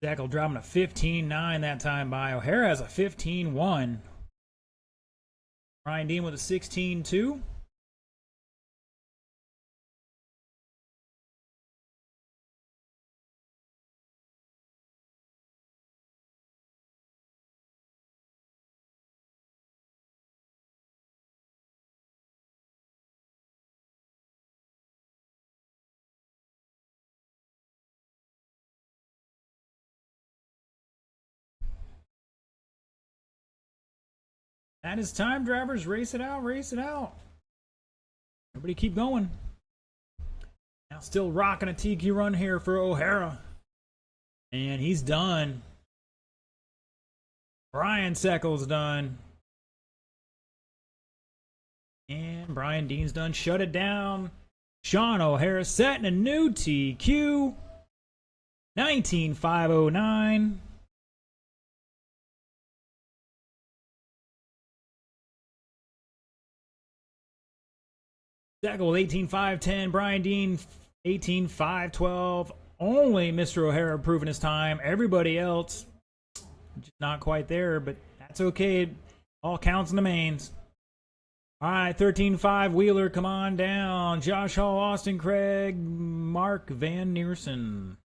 S1: Zachel dropping a 15-9 that time by. O'Hara has a 15-1. Ryan Dean with a 16-2. That is time, drivers. Race it out, race it out. Everybody keep going. Now still rocking a TQ run here for O'Hara. And he's done. Brian Seckel's done. And Brian Dean's done. Shut it down. Sean O'Hara setting a new TQ. 19,509. Zachel with 18,510. Brian Dean 18,512. Only Mr. O'Hara improving his time. Everybody else just not quite there, but that's okay. All counts in the mains. All right, 13-5 Wheeler, come on down. Josh Hall, Austin Craig, Mark Van Neersen.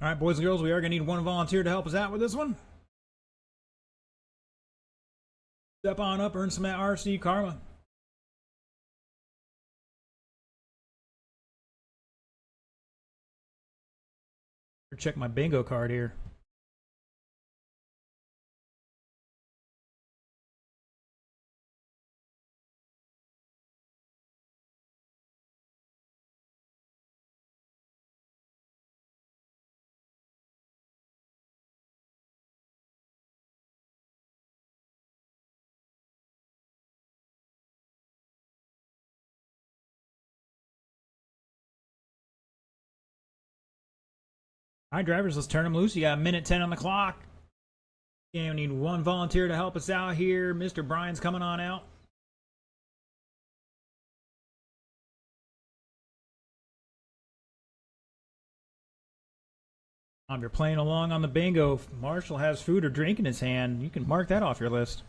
S1: All right, boys and girls, we are going to need one volunteer to help us out with this one. Step on up, earn some RC karma. Check my bingo card here. All right, drivers, let's turn them loose. You got a minute 10 on the clock. And we need one volunteer to help us out here. Mr. Brian's coming on out. If you're playing along on the bingo, if Marshall has food or drink in his hand, you can mark that off your list.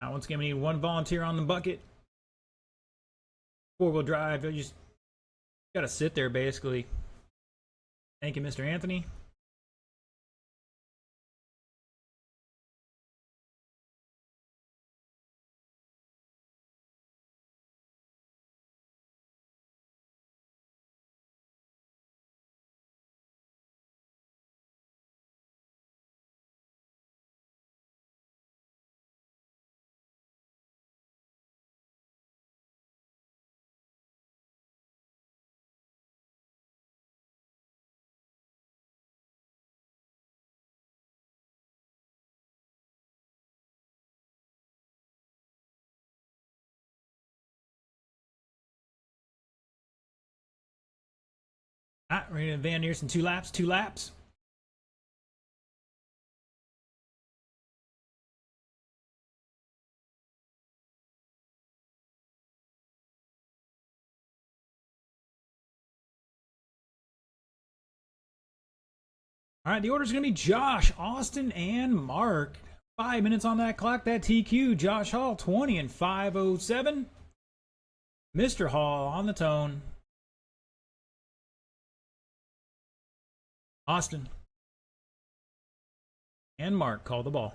S1: Now, once again, we need one volunteer on the bucket. Four-wheel drive. You just got to sit there, basically. Thank you, Mr. Anthony. All right, we're going to Van Neersen 2 laps, 2 laps. All right, the order's going to be Josh, Austin, and Mark. 5 minutes on that clock. That TQ, Josh Hall, 20 and 5:07. Mr. Hall on the tone. Austin and Mark call the ball.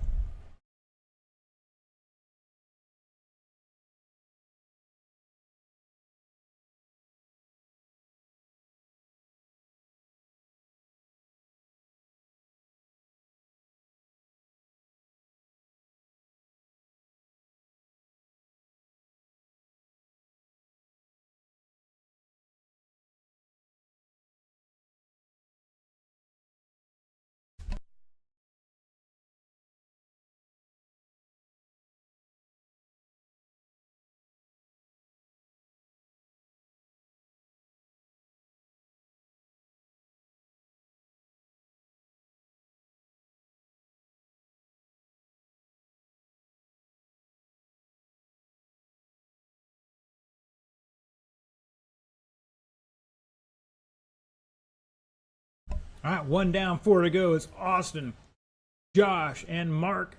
S1: All right, 1 down, 4 to go. It's Austin, Josh, and Mark.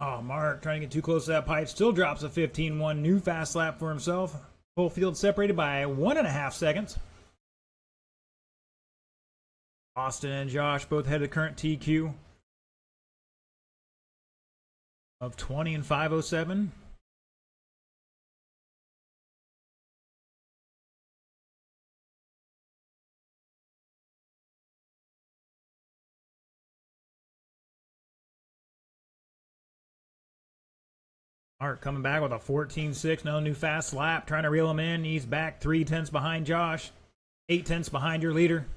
S1: Oh, Mark trying to get too close to that pipe. Still drops a 15-1. New fast lap for himself. Full field separated by 1.5 seconds. Austin and Josh both had the current TQ of 20 and 5:07. Mark coming back with a 14.6. No new fast lap. Trying to reel him in. He's back 3/10 behind Josh. 8/10 behind your leader.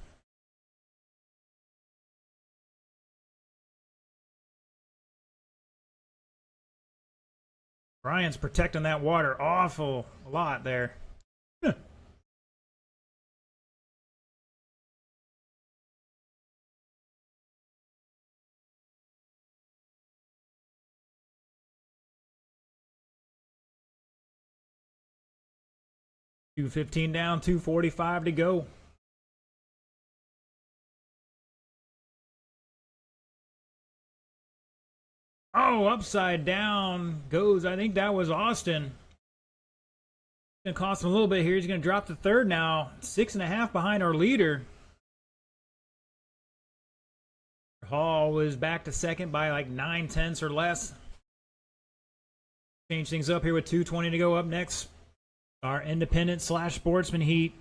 S1: Brian's protecting that water awful a lot there. 2:15 down, 2:45 to go. Oh, upside down goes. I think that was Austin. Gonna cost him a little bit here. He's gonna drop to third now. 6.5 behind our leader. Hall was back to second by like 9/10 or less. Change things up here with 2:20 to go. Up next, our independent / sportsman heat.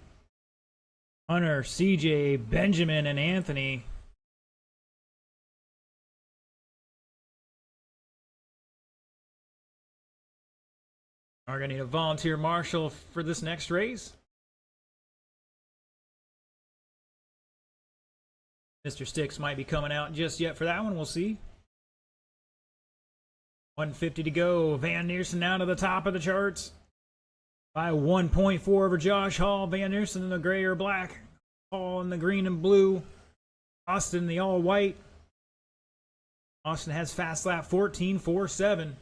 S1: Hunter, CJ, Benjamin, and Anthony. Are going to need a volunteer marshal for this next race. Mr. Sticks might be coming out just yet for that one. We'll see. 150 to go. Van Neersen now to the top of the charts by 1.4 over Josh Hall. Van Neersen in the gray or black. Hall in the green and blue. Austin in the all white. Austin has fast lap 14.47.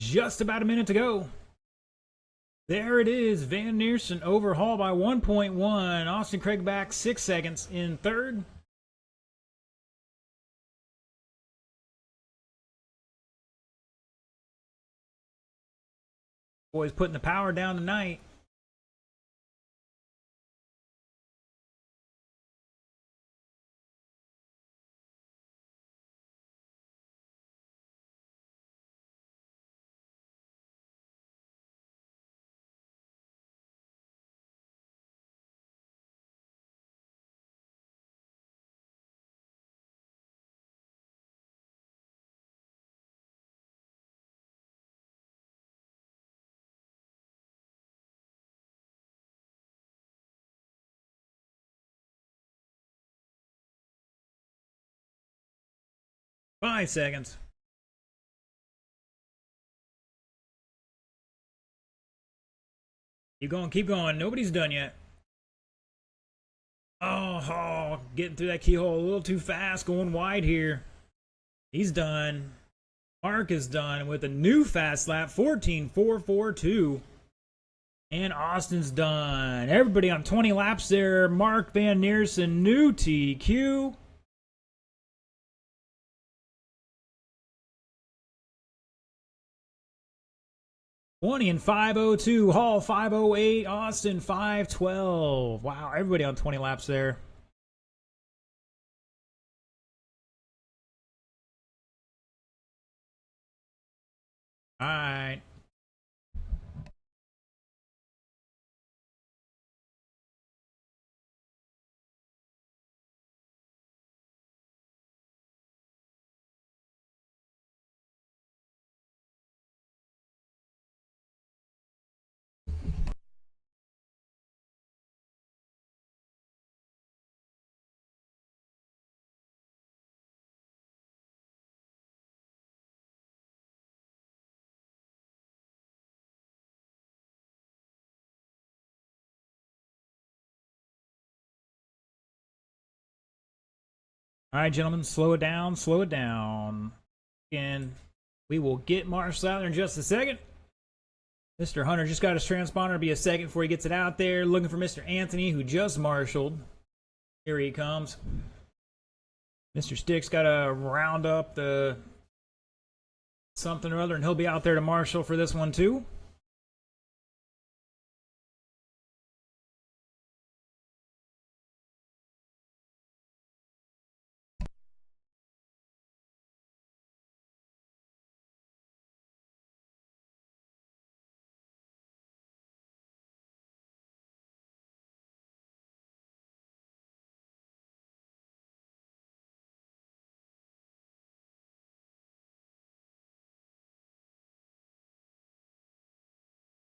S1: Just about a minute to go. There it is. Van Neersen overhaul by 1.1. Austin Craig back 6 seconds in third. Boys putting the power down tonight. Five seconds. Keep going, keep going. Nobody's done yet. Oh, getting through that keyhole a little too fast, going wide here. He's done. Mark is done with a new fast lap, 14.442. And Austin's done. Everybody on 20 laps there. Mark Van Neersen, new TQ. And 5:02, Hall 5:08, Austin 5:12. Wow, everybody on 20 laps there. All right. All right, gentlemen, slow it down, slow it down. And we will get Marshall out there in just a second. Mr. Hunter just got his transponder. It'll be a second before he gets it out there. Looking for Mr. Anthony, who just marshaled. Here he comes. Mr. Stick's got to round up the something or other, and he'll be out there to marshal for this one, too.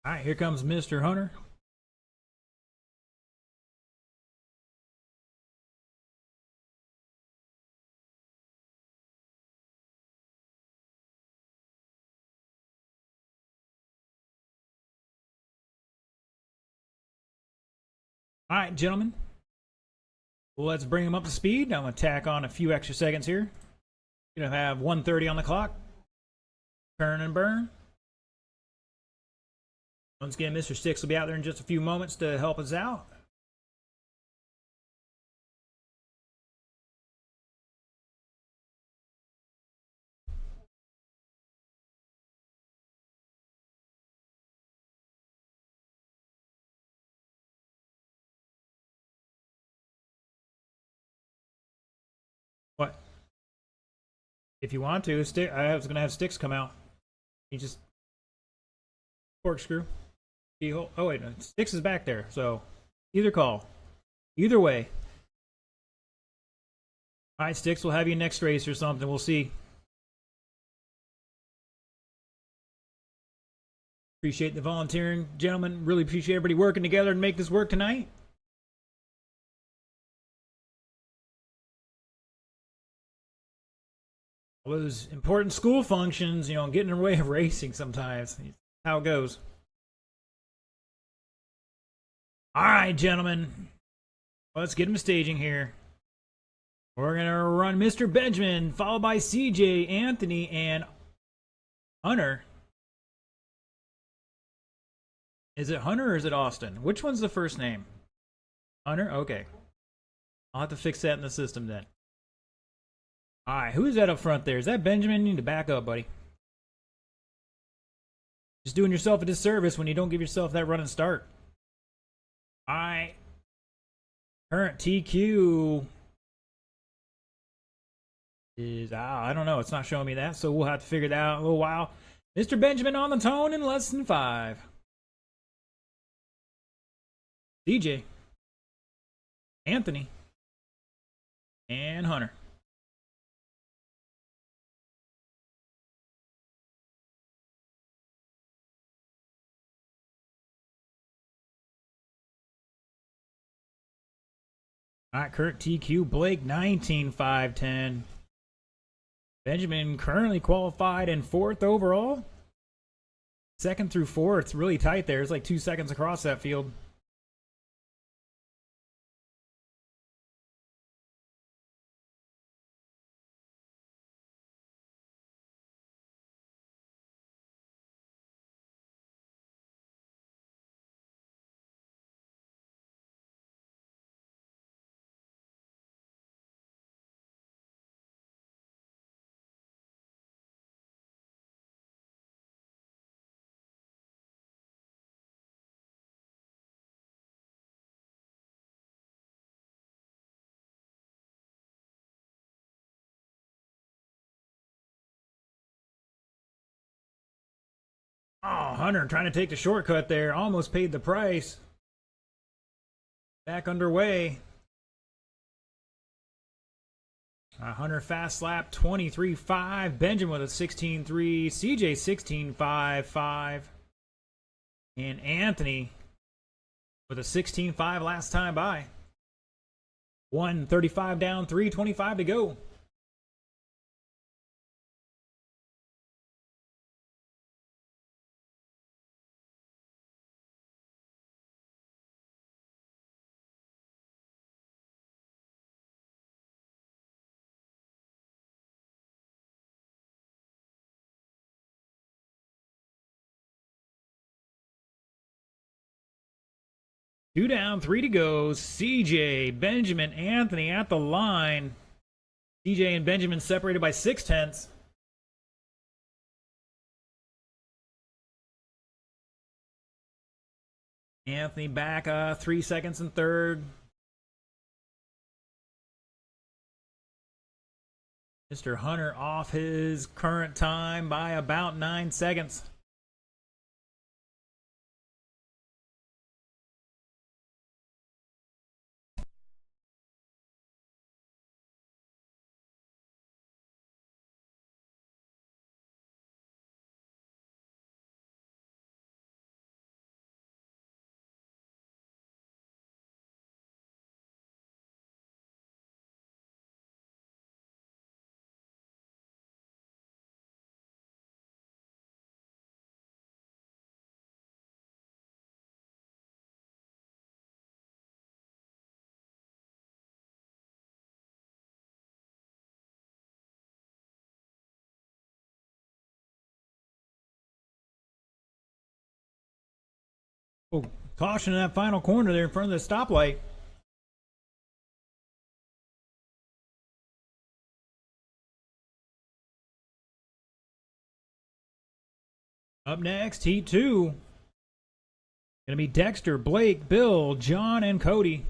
S1: All right, here comes Mr. Hunter. All right, gentlemen. Let's bring him up to speed. I'm going to tack on a few extra seconds here. Going to have 1:30 on the clock. Turn and burn. Once again, Mr. Sticks will be out there in just a few moments to help us out. What? If you want to, I was going to have Sticks come out. He just corkscrew. Oh wait, no, Sticks is back there. So either call, either way. All right, Sticks, we'll have you next race or something. We'll see. Appreciate the volunteering, gentlemen. Really appreciate everybody working together to make this work tonight. All those important school functions, you know, getting in the way of racing sometimes. That's how it goes. All right, gentlemen. Let's get him staging here. We're going to run Mr. Benjamin, followed by CJ, Anthony, and Hunter. Is it Hunter or is it Austin? Which one's the first name? Hunter? Okay. I'll have to fix that in the system then. Alright, who's that up front there? Is that Benjamin? You need to back up, buddy. Just doing yourself a disservice when you don't give yourself that running start. Alright. Current TQ is, I don't know. It's not showing me that, so we'll have to figure that out in a little while. Mr. Benjamin on the tone in less than 5. DJ. Anthony. And Hunter. All right, Kurt TQ, Blake 19.510. Benjamin currently qualified in 4th overall. 2nd through 4th, really tight there. It's like 2 seconds across that field. Oh, Hunter trying to take the shortcut there. Almost paid the price. Back underway. Hunter fast lap 23.5. Benjamin with a 16.3. CJ 16.5.5. And Anthony with a 16.5 last time by. 1:35 down, 3:25 to go. Two down, 3 to go. CJ, Benjamin, Anthony at the line. CJ and Benjamin separated by 0.6. Anthony back 3 seconds in 3rd. Mr. Hunter off his current time by about 9 seconds. Oh, caution in that final corner there in front of the stoplight. Up next, Heat 2. Gonna be Dexter, Blake, Bill, John, and Cody.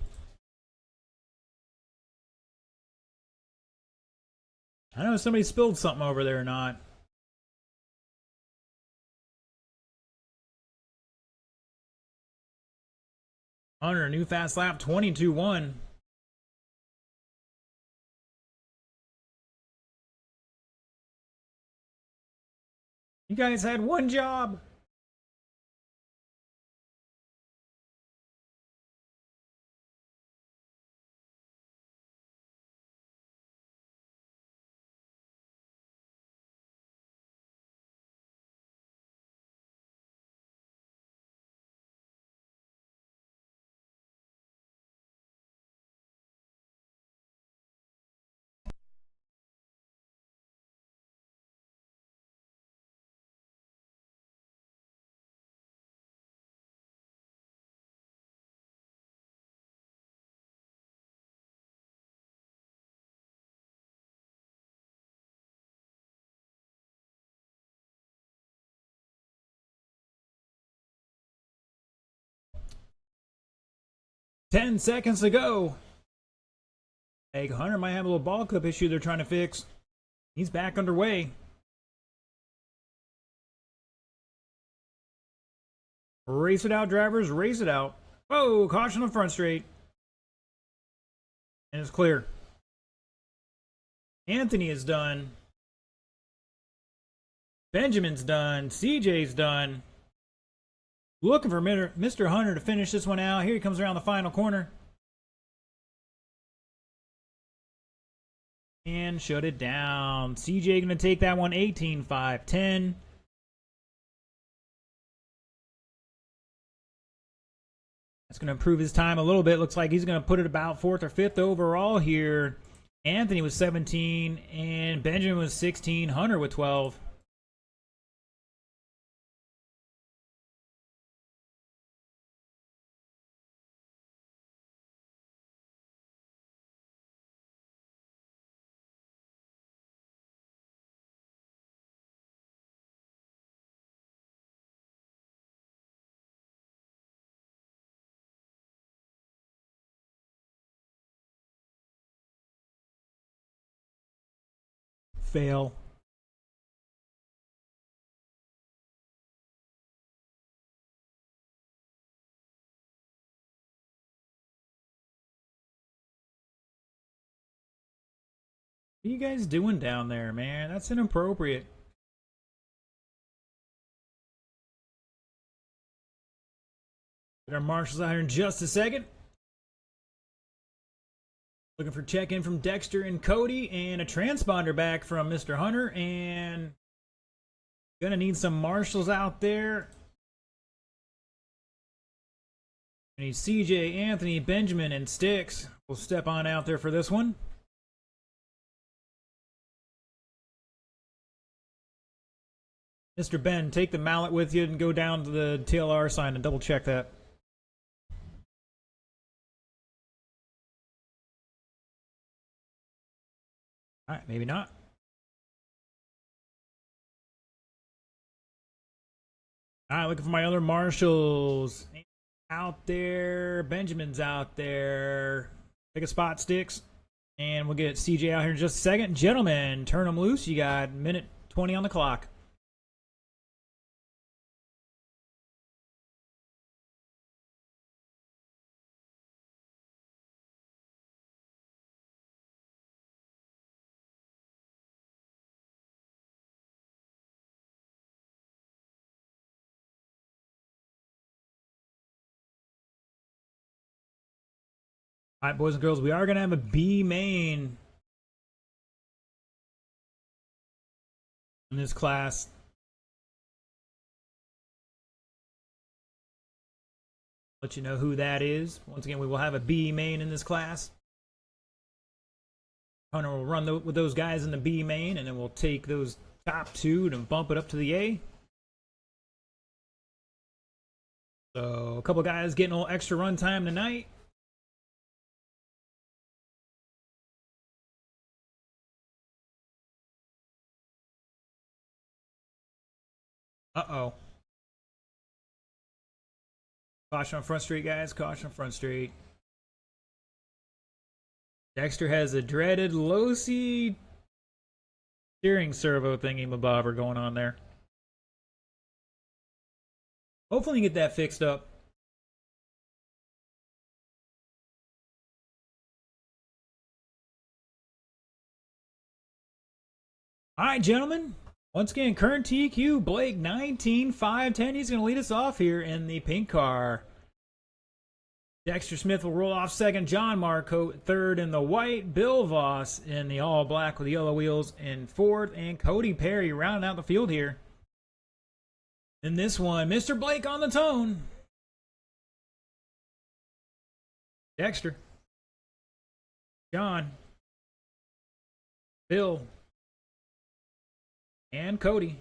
S1: I don't know if somebody spilled something over there or not. Hunter, new fast lap, 22.1. You guys had one job. 10 seconds to go. Hey, Hunter might have a little ball clip issue they're trying to fix. He's back underway. Race it out, drivers. Race it out. Oh, caution on the front straight. And it's clear. Anthony is done. Benjamin's done. CJ's done. Looking for Mr. Hunter to finish this one out. Here he comes around the final corner. And shut it down. CJ going to take that one 18-5-10. That's going to improve his time a little bit. Looks like he's going to put it about 4th or 5th overall here. Anthony was 17 and Benjamin was 16. Hunter with 12. Fail. What are you guys doing down there, man? That's inappropriate. Get our marshals out here in just a second. Looking for check-in from Dexter and Cody, and a transponder back from Mr. Hunter, and gonna need some marshals out there. I need CJ, Anthony, Benjamin, and Sticks. We'll step on out there for this one. Mr. Ben, take the mallet with you and go down to the TLR sign and double check that. Alright, maybe not. Alright, looking for my other marshals. Out there. Benjamin's out there. Take a spot, Sticks. And we'll get CJ out here in just a second. Gentlemen, turn them loose. You got minute 20 on the clock. All right, boys and girls, we are going to have a B main in this class. Let you know who that is. Once again, we will have a B main in this class. Hunter will run with those guys in the B main, and then we'll take those top two and bump it up to the A. So a couple guys getting a little extra run time tonight. Uh-oh. Caution on front straight, guys. Caution on front straight. Dexter has a dreaded low-C steering servo thingy-mabobber going on there. Hopefully you get that fixed up. All right, gentlemen. Once again, current TQ, Blake, 19-5-10. He's going to lead us off here in the pink car. Dexter Smith will roll off second. John Marcotte third in the white. Bill Voss in the all black with the yellow wheels in fourth. And Cody Perry rounding out the field here. In this one, Mr. Blake on the tone. Dexter. John. Bill. And Cody.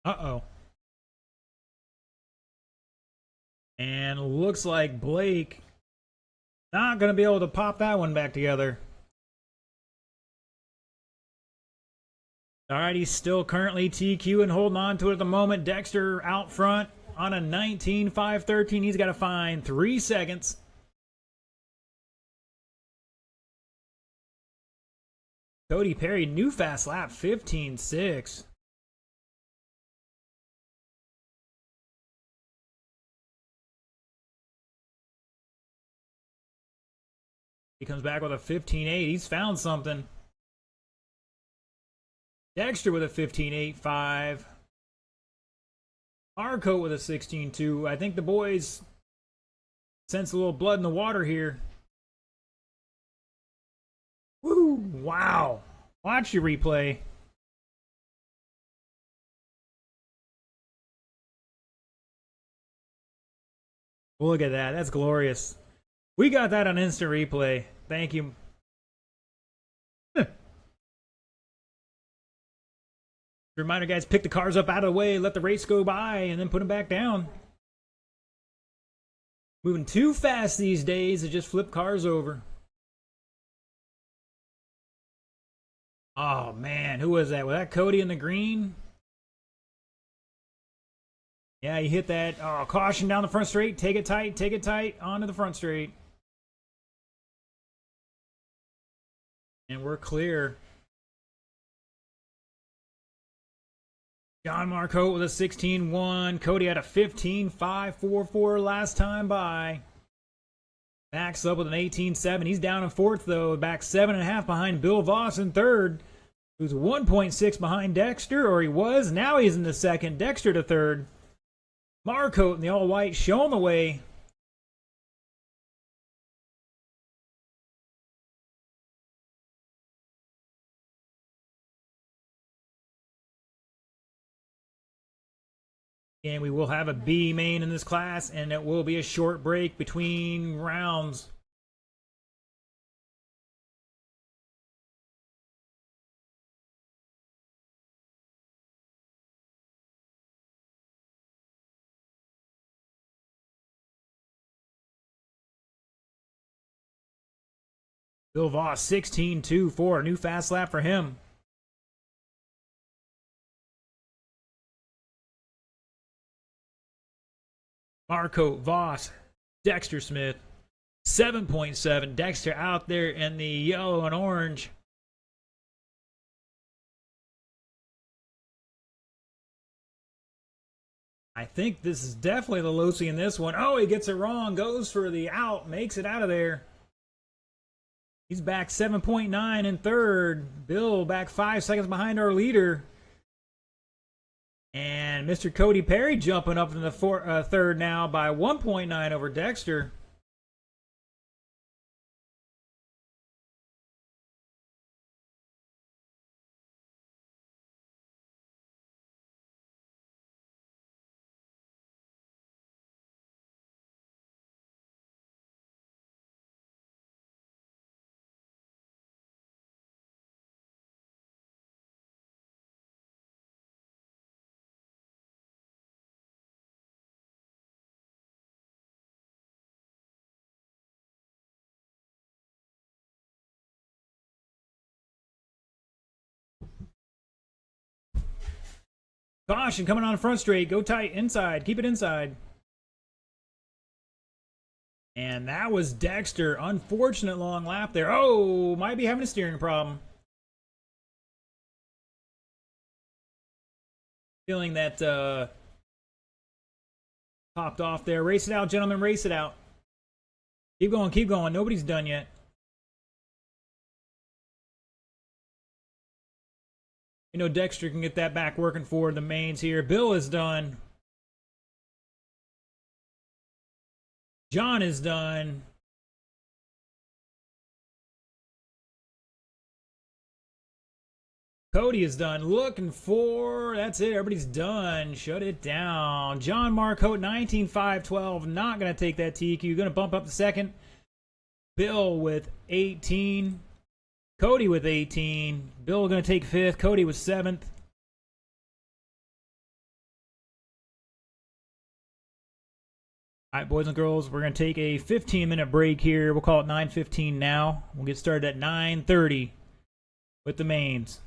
S1: Uh-oh. And looks like Blake not going to be able to pop that one back together. All right, he's still currently TQ and holding on to it at the moment. Dexter out front on a 19-5-13. He's got to find 3 seconds. Cody Perry, new fast lap, 15-6. He comes back with a 15-8. He's found something. Dexter with a 15-8-5. Arcoat with a 16-2. I think the boys sense a little blood in the water here. Woo! Wow. Watch your replay. Look at that. That's glorious. We got that on instant replay. Thank you. Reminder, guys, pick the cars up out of the way, let the race go by, and then put them back down. Moving too fast these days to just flip cars over. Oh, man. Who was that? Was that Cody in the green? Yeah, he hit that. Oh, caution down the front straight. Take it tight, onto the front straight. And we're clear. John Marcotte with a 16-1. Cody had a 15-5-4-4 last time by. Max up with an 18-7. He's down in fourth, though. Back 7.5 behind Bill Voss in third, who's 1.6 behind Dexter, or he was. Now he's in the second. Dexter to third. Marcotte in the all-white showing the way. And we will have a B main in this class, and it will be a short break between rounds. Bill Voss, 16-2-4. New fast lap for him. Marcotte, Voss, Dexter Smith, 7.7. Dexter out there in the yellow and orange. I think this is definitely the Losi in this one. Oh, he gets it wrong. Goes for the out. Makes it out of there. He's back 7.9 in third. Bill back 5 seconds behind our leader. And Mr. Cody Perry jumping up in the third now by 1.9 over Dexter. Caution coming on the front straight. Go tight inside. Keep it inside. And that was Dexter. Unfortunate long lap there. Oh, might be having a steering problem. Feeling that popped off there. Race it out, gentlemen. Race it out. Keep going. Keep going. Nobody's done yet. You know, Dexter can get that back working for the mains here. Bill is done. John is done. Cody is done. Looking for... That's it. Everybody's done. Shut it down. John Marcotte, 19-5-12. Not going to take that TQ. Going to bump up the second. Bill with 18. Cody with 18. Bill going to take 5th. Cody with 7th. All right, boys and girls, we're going to take a 15-minute break here. We'll call it 9:15 now. We'll get started at 9:30 with the mains.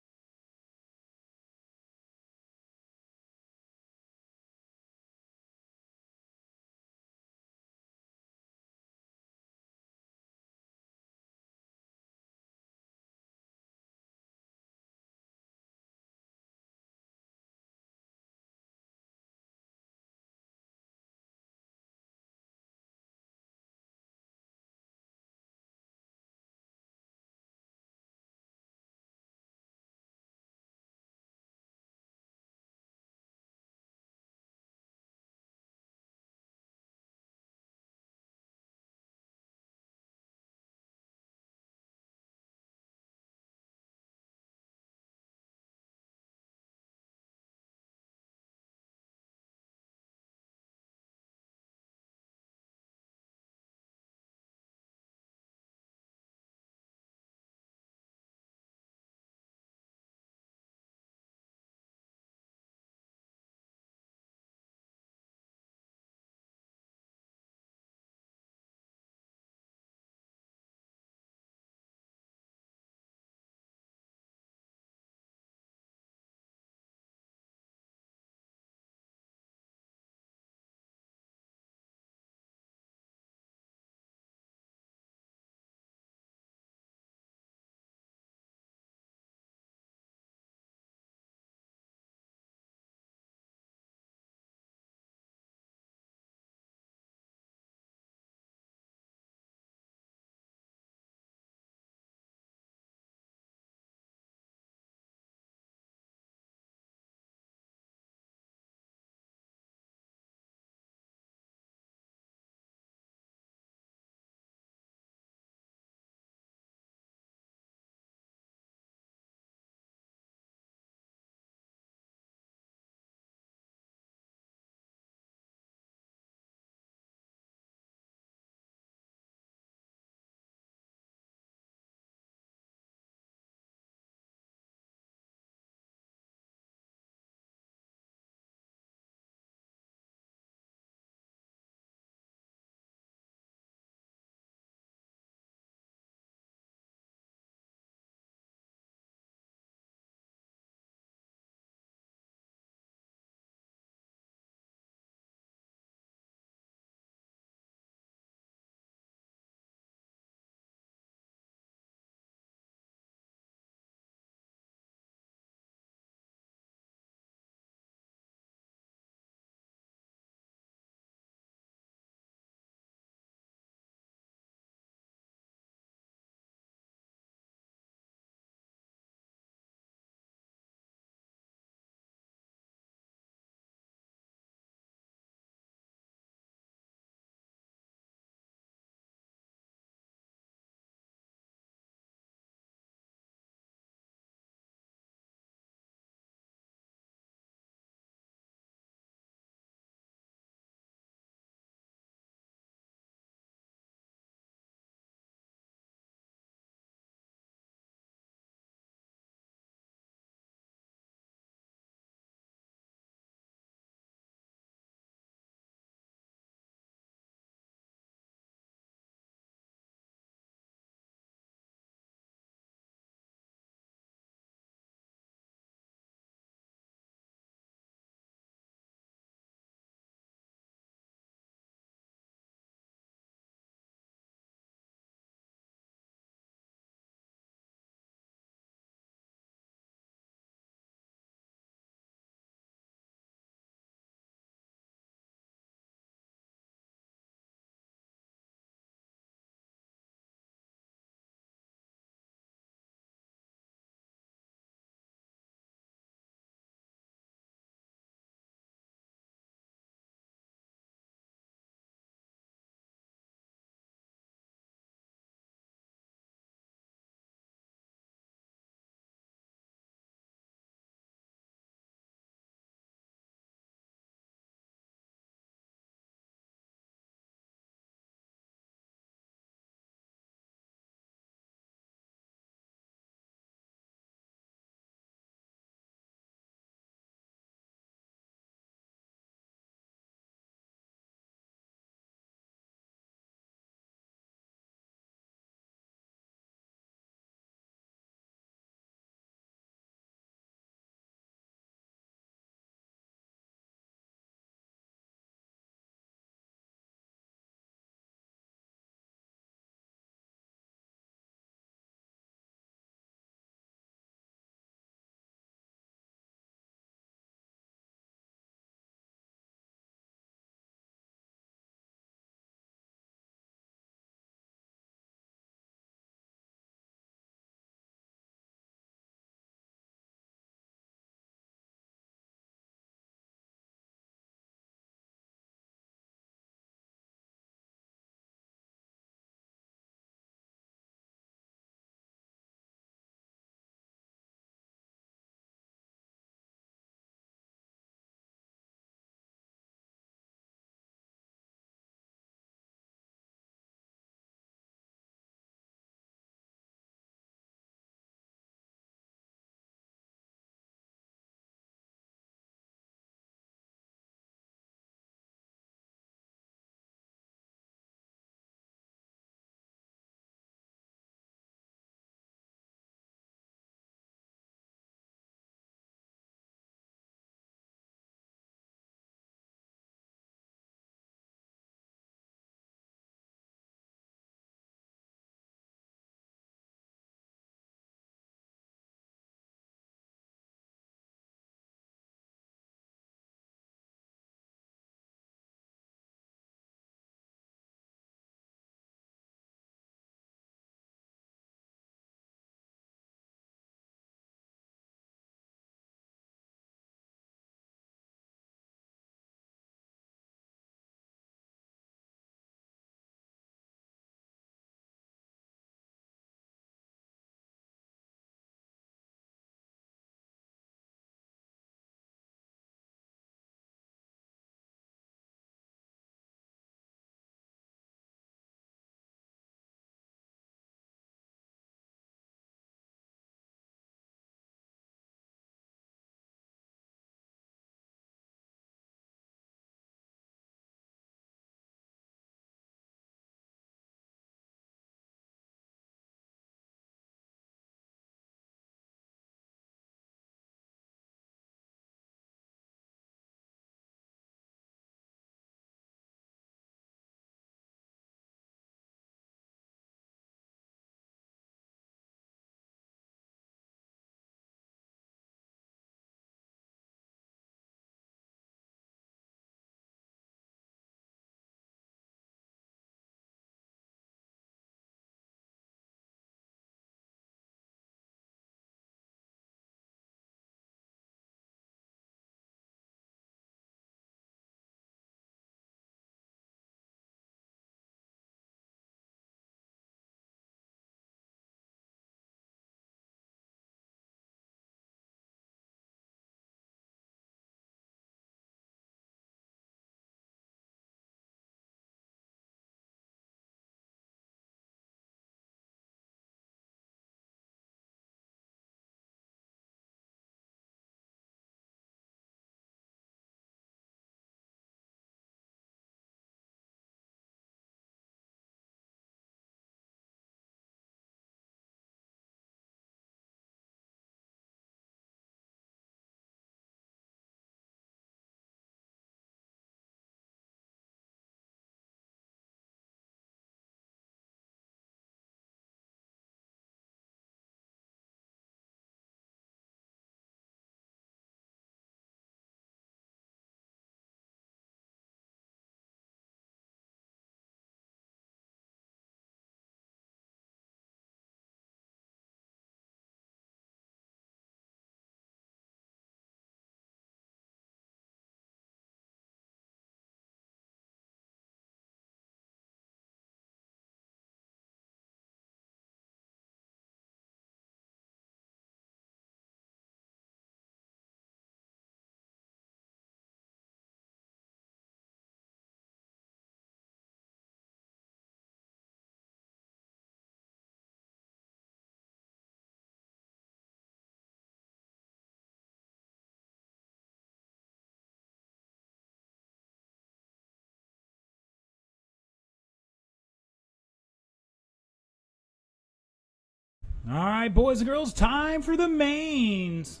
S1: All right, boys and girls, time for the mains.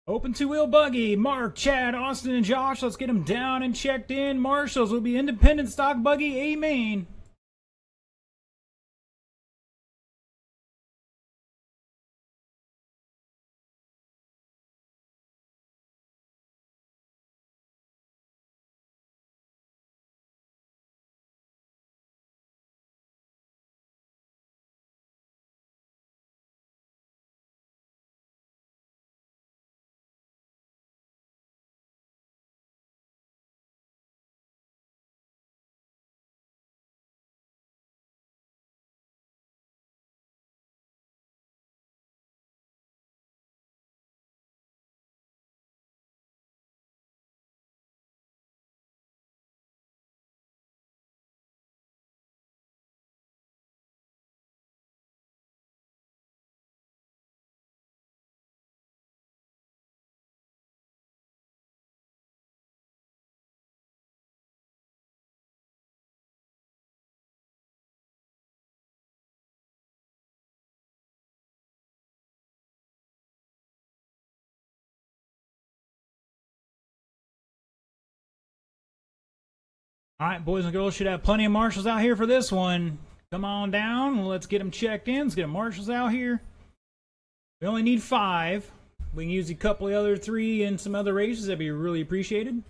S1: Open two-wheel buggy, Mark, Chad, Austin, and Josh. Let's get them down and checked in. Marshals will be independent stock buggy, A main. All right, boys and girls, should have plenty of marshals out here for this one. Come on down. Let's get them checked in. Let's get marshals out here. We only need 5. We can use a couple of other 3 in some other races. That'd be really appreciated.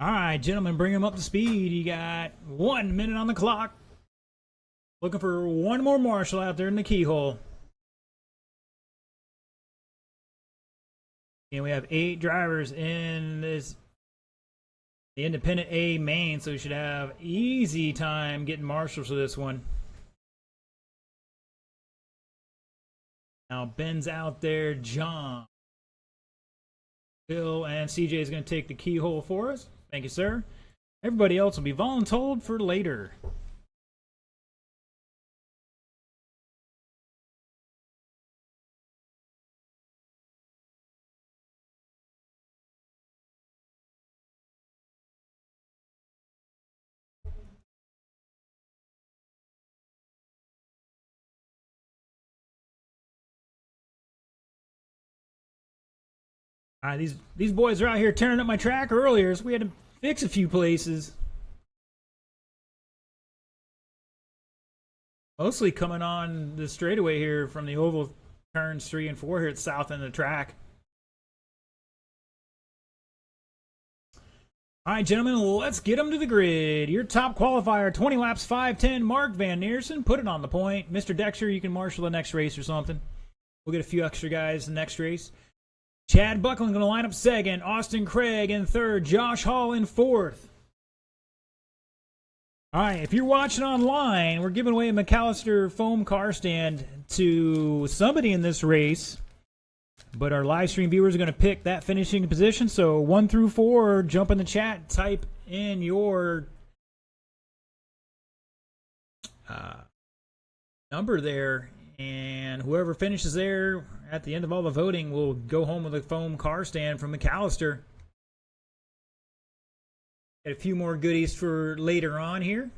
S1: All right, gentlemen, bring them up to speed. You got 1 minute on the clock. Looking for one more marshal out there in the keyhole. And we have 8 drivers in this the independent A main, so we should have easy time getting marshals for this one. Now Ben's out there, John, Bill, and CJ is going to take the keyhole for us. Thank you, sir. Everybody else will be voluntold for later. All right, these boys are out here tearing up my track earlier, so we had to fix a few places. Mostly coming on the straightaway here from the oval turns 3 and 4 here at the south end of the track. All right, gentlemen, let's get them to the grid. Your top qualifier, 20 laps, 5:10, Mark Van Neersen. Put it on the point. Mr. Dexter, you can marshal the next race or something. We'll get a few extra guys in the next race. Chad Buckland going to line up second. Austin Craig in third. Josh Hall in fourth. All right, if you're watching online, we're giving away a McAllister foam car stand to somebody in this race. But our live stream viewers are going to pick that finishing position. So 1 through 4, jump in the chat, type in your number there. And whoever finishes there at the end of all the voting will go home with a foam car stand from McAllister. Got a few more goodies for later on here.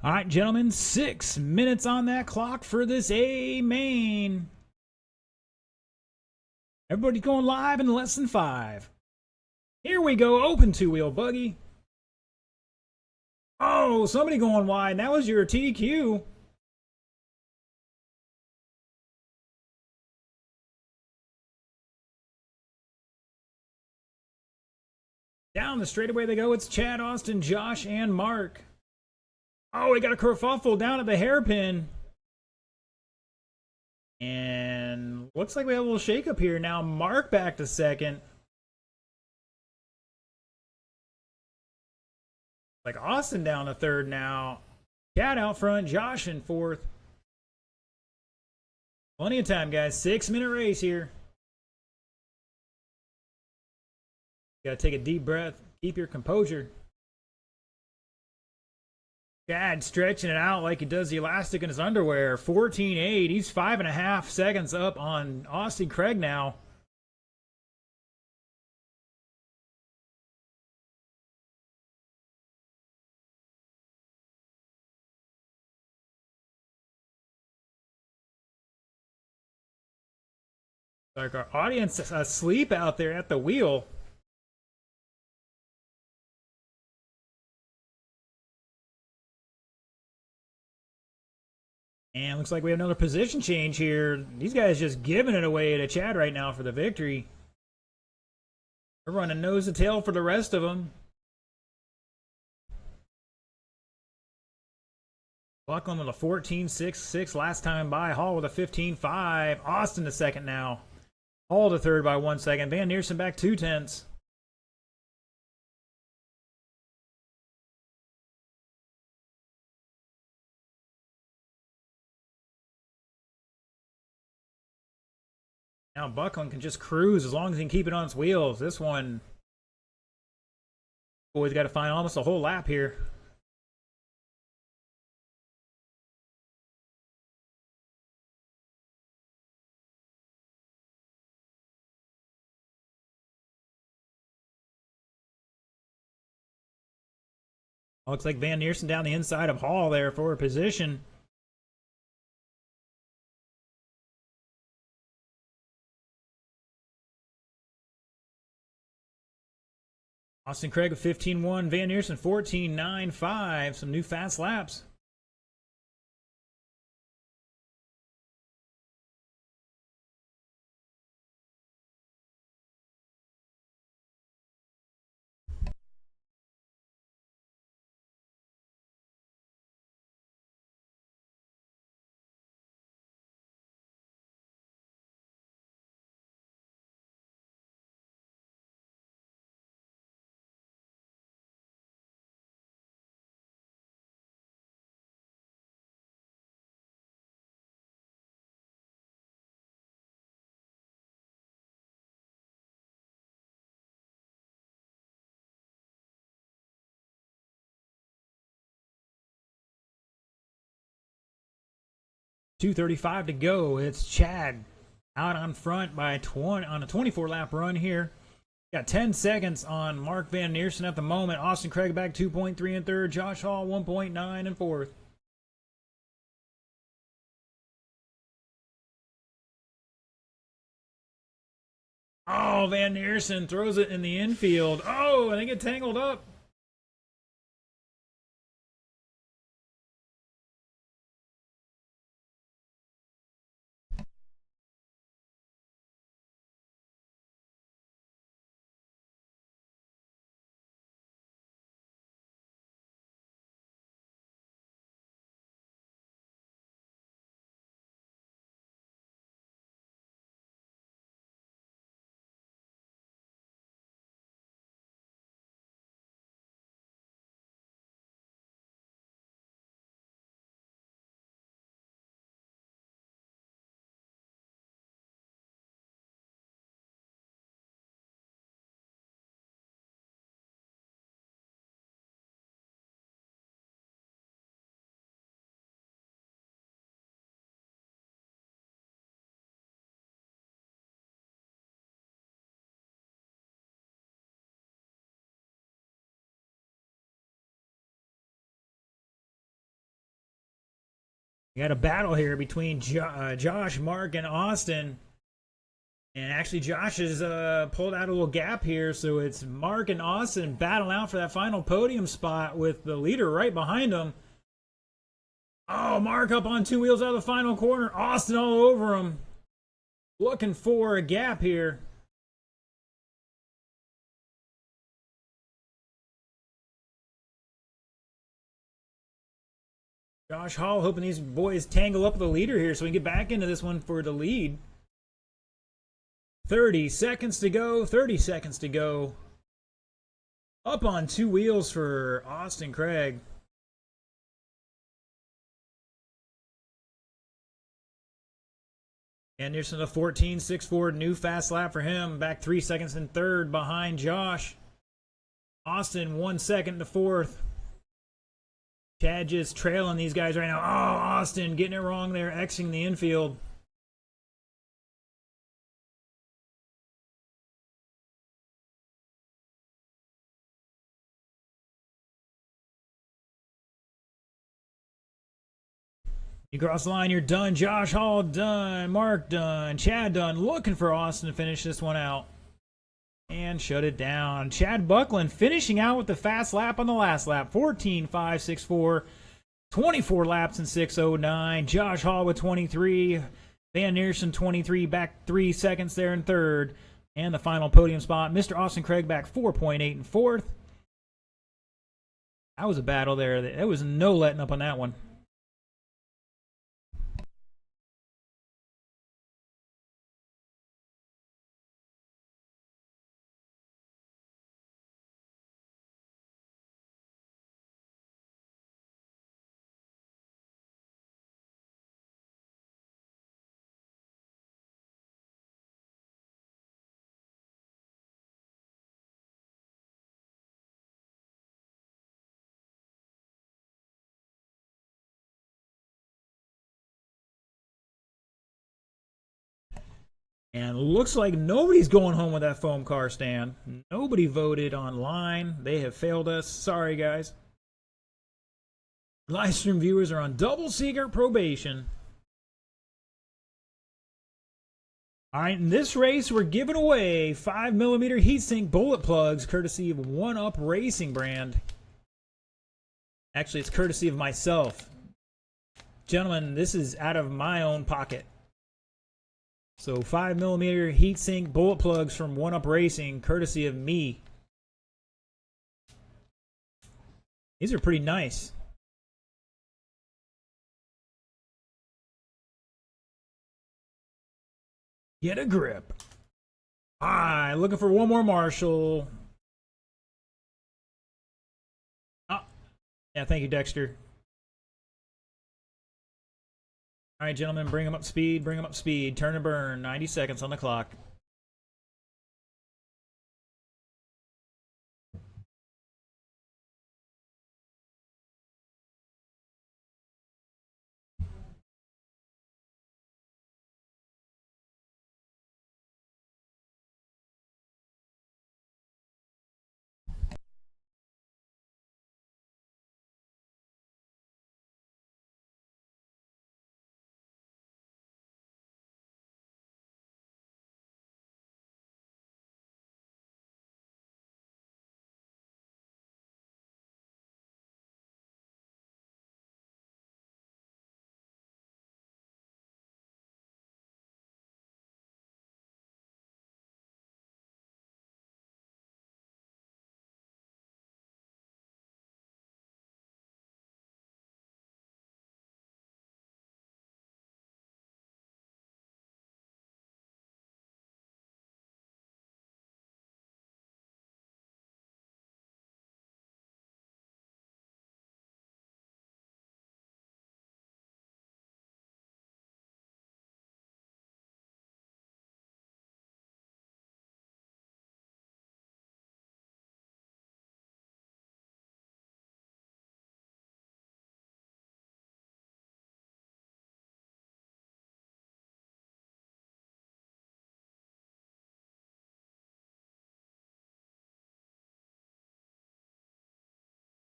S1: All right, gentlemen, 6 minutes on that clock for this A main. Everybody going live in less than 5. Here we go, open two-wheel buggy. Oh, somebody going wide. That was your TQ. Down the straightaway they go. It's Chad, Austin, Josh, and Mark. Oh, we got a kerfuffle down at the hairpin. And looks like we have a little shakeup here. Now Mark back to second. Like Austin down to third now. Chad out front, Josh in fourth. Plenty of time, guys. 6-minute race here. Gotta take a deep breath. Keep your composure. Chad stretching it out like he does the elastic in his underwear. 14.8. He's 5.5 seconds up on Austin Craig now. Like our audience asleep out there at the wheel. And looks like we have another position change here. These guys just giving it away to Chad right now for the victory. They're running nose to tail for the rest of them. Buckland with a 14.66 last time by. Hall with a 15.5. Austin to second now. Hall to third by 1 second. Van Neersen back 2/10. Now Buckland can just cruise as long as he can keep it on its wheels. This one, boys, got to find almost a whole lap here. Looks like Van Neersen down the inside of Hall there for a position. Austin Craig with 15.1, Van Neersen 14.95. Some new fast laps. .235 to go. It's Chad out on front by 20 on a 24-lap run here. Got 10 seconds on Mark Van Neersen at the moment. Austin Craig back 2.3 in third. Josh Hall 1.9 in fourth. Oh, Van Neersen throws it in the infield. Oh, and they get tangled up. We got a battle here between Josh, Mark, and Austin. And actually, Josh has pulled out a little gap here, so it's Mark and Austin battling out for that final podium spot with the leader right behind them. Oh, Mark up on two wheels out of the final corner. Austin all over him. Looking for a gap here. Josh Hall hoping these boys tangle up the leader here so we can get back into this one for the lead. 30 seconds to go. 30 seconds to go. Up on 2 wheels for Austin Craig. Anderson, a 14.64, new fast lap for him. Back 3 seconds in third behind Josh. Austin 1 second to fourth. Chad just trailing these guys right now. Oh, Austin getting it wrong there, exiting the infield. You cross the line, you're done. Josh Hall done. Mark done. Chad done. Looking for Austin to finish this one out. And shut it down. Chad Buckland finishing out with the fast lap on the last lap. 14.564. 24 laps in 6:09. Josh Hall with 23. Van Neersen 23. Back 3 seconds there in third. And the final podium spot. Mr. Austin Craig back 4.8 in fourth. That was a battle there. There was no letting up on that one. And looks like nobody's going home with that foam car stand. Nobody voted online. They have failed us. Sorry, guys. Live stream viewers are on double secret probation. All right, in this race, we're giving away 5mm heatsink bullet plugs, courtesy of 1UP Racing brand. Actually, it's courtesy of myself. Gentlemen, this is out of my own pocket. So 5mm heatsink bullet plugs from 1UP Racing, courtesy of me. These are pretty nice. Get a grip. All right, looking for one more Marshall. Oh, yeah, thank you, Dexter. All right, gentlemen, bring them up speed, bring them up speed. Turn and burn, 90 seconds on the clock.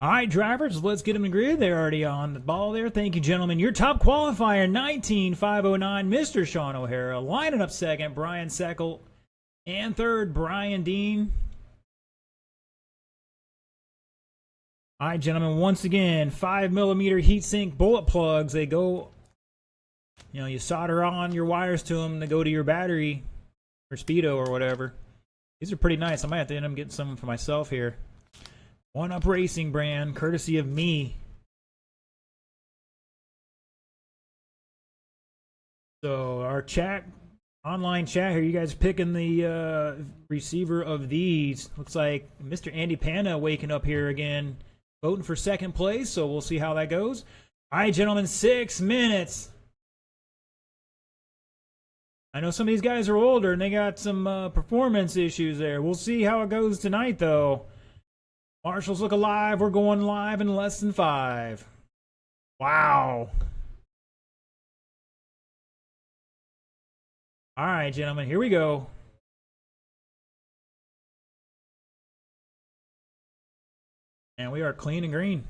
S1: All right, drivers, let's get them in grid. They're already on the ball there. Thank you, gentlemen. Your top qualifier, 19.509, Mr. Sean O'Hara. Lining up second, Brian Seckel. And third, Brian Dean. All right, gentlemen, once again, 5mm heatsink bullet plugs. They go, you solder on your wires to them to go to your battery or Speedo or whatever. These are pretty nice. I might have to end up getting some for myself here. 1UP Racing brand, courtesy of me. So our chat, online chat here, you guys picking the receiver of these. Looks like Mr. Andy Panda waking up here again, voting for second place. So we'll see how that goes. All right, gentlemen, 6 minutes. I know some of these guys are older and they got some performance issues there. We'll see how it goes tonight, though. Marshals look alive. We're going live in less than 5. Wow. All right, gentlemen, here we go. And we are clean and green.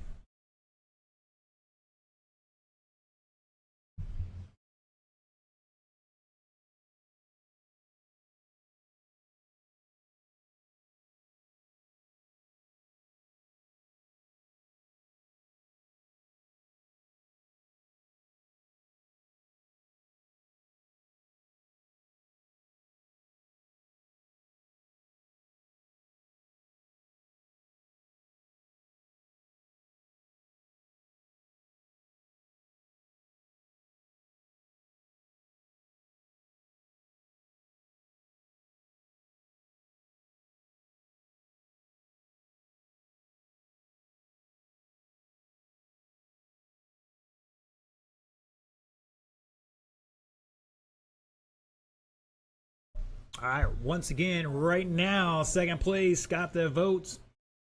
S1: All right, once again, right now, second place got the votes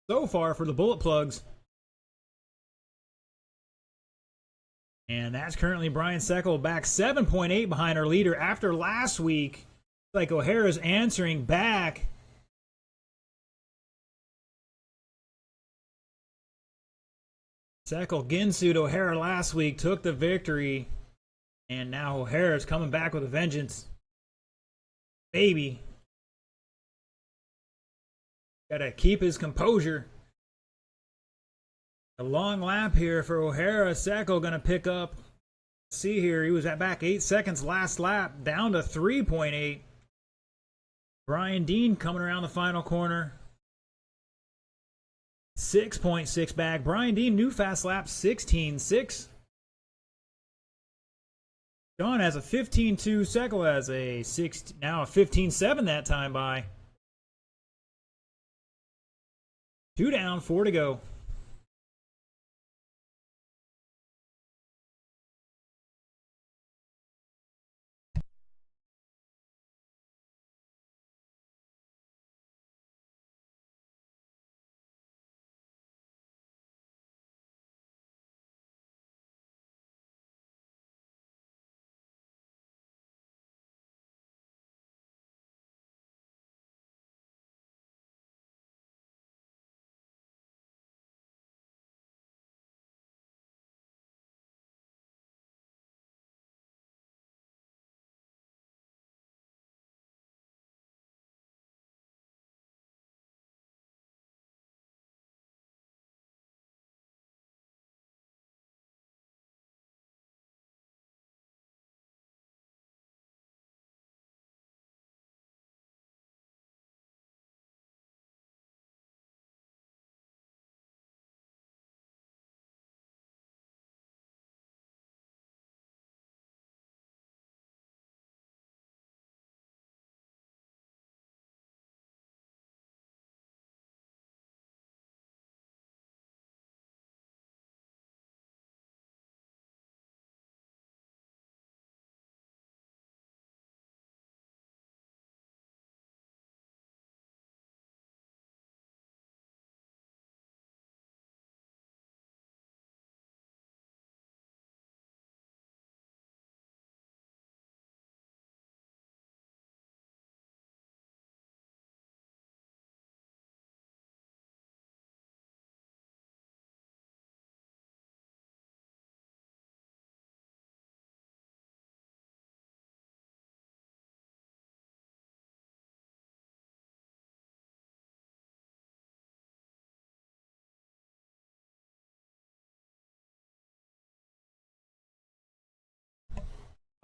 S1: so far for the bullet plugs. And that's currently Brian Seckel back 7.8 behind our leader after last week. Like O'Hara's answering back. Seckel Ginsu to O'Hara last week took the victory. And now O'Hara's coming back with a vengeance. Baby. Gotta keep his composure. A long lap here for O'Hara. Seckel gonna pick up. See here, he was at back 8 seconds last lap, down to 3.8. Brian Dean coming around the final corner. 6.6 back. Brian Dean, new fast lap, 16.6. Sean has a 15.2. Seckel has a now a 15.7 that time by. 2 down, 4 to go.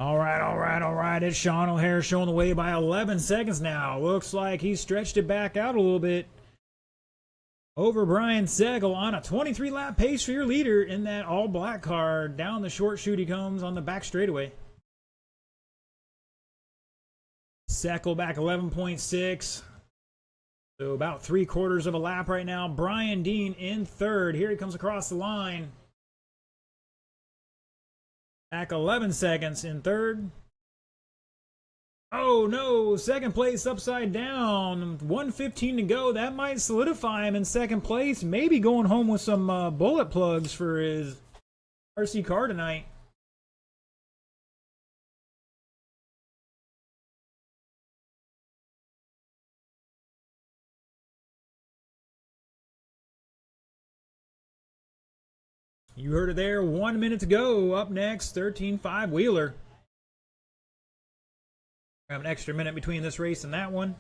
S1: All right. It's Sean O'Hara showing the way by 11 seconds now. Looks like he stretched it back out a little bit. Over Brian Seckel on a 23-lap pace for your leader in that all-black car. Down the short chute he comes on the back straightaway. Seckel back 11.6. So about 3/4 of a lap right now. Brian Dean in third. Here he comes across the line. Back 11 seconds in third. Oh no, second place upside down. 1:15 to go. That might solidify him in second place. Maybe going home with some bullet plugs for his RC car tonight. You heard it there. 1 minute to go. Up next, 13.5 Wheeler. Have an extra minute between this race and that one.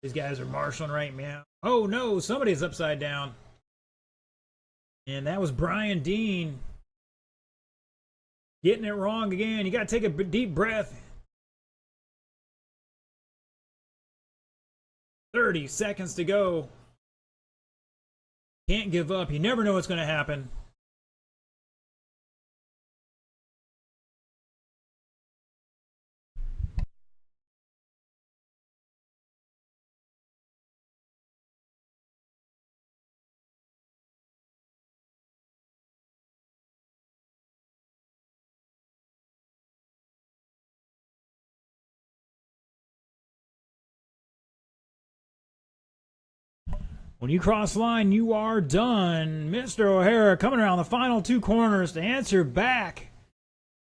S1: These guys are marshaling right now. Oh no, somebody's upside down. And that was Brian Dean. Getting it wrong again. You got to take a deep breath. 30 seconds to go. Can't give up. You never know what's going to happen. When you cross the line, you are done. Mr. O'Hara coming around the final two corners to answer back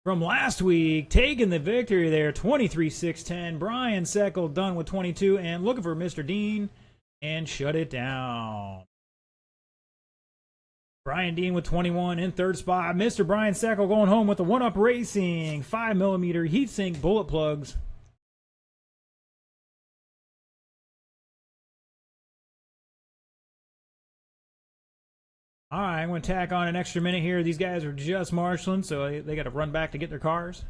S1: from last week, taking the victory there, 23-6-10. Brian Seckel done with 22 and looking for Mr. Dean and shut it down. Brian Dean with 21 in third spot. Mr. Brian Seckel going home with the One Up Racing 5mm heatsink bullet plugs. All right, I'm going to tack on an extra minute here. These guys are just marshaling, so they got to run back to get their cars.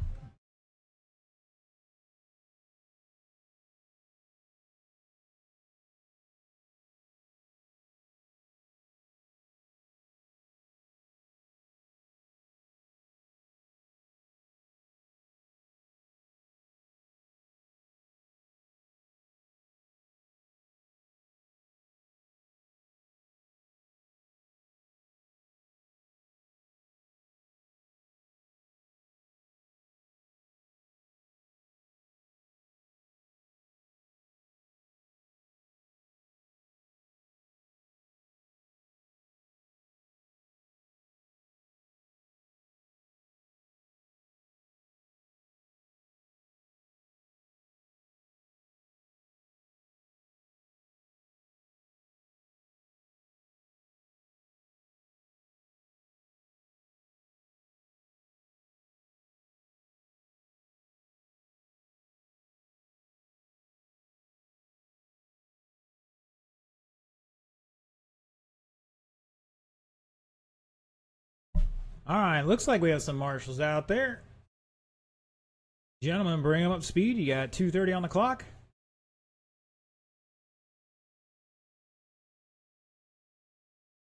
S1: All right, looks like we have some marshals out there. Gentlemen, bring them up to speed. You got 2:30 on the clock.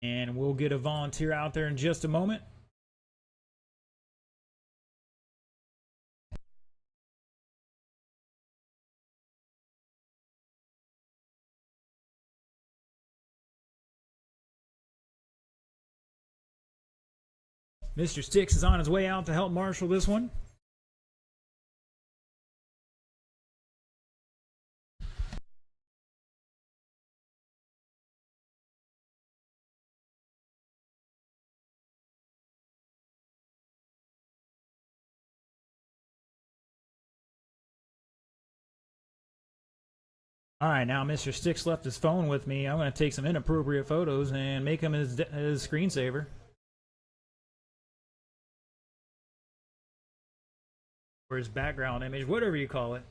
S1: And we'll get a volunteer out there in just a moment. Mr. Sticks is on his way out to help marshal this one. All right, now Mr. Sticks left his phone with me. I'm going to take some inappropriate photos and make him his screensaver. Or his background image, whatever you call it.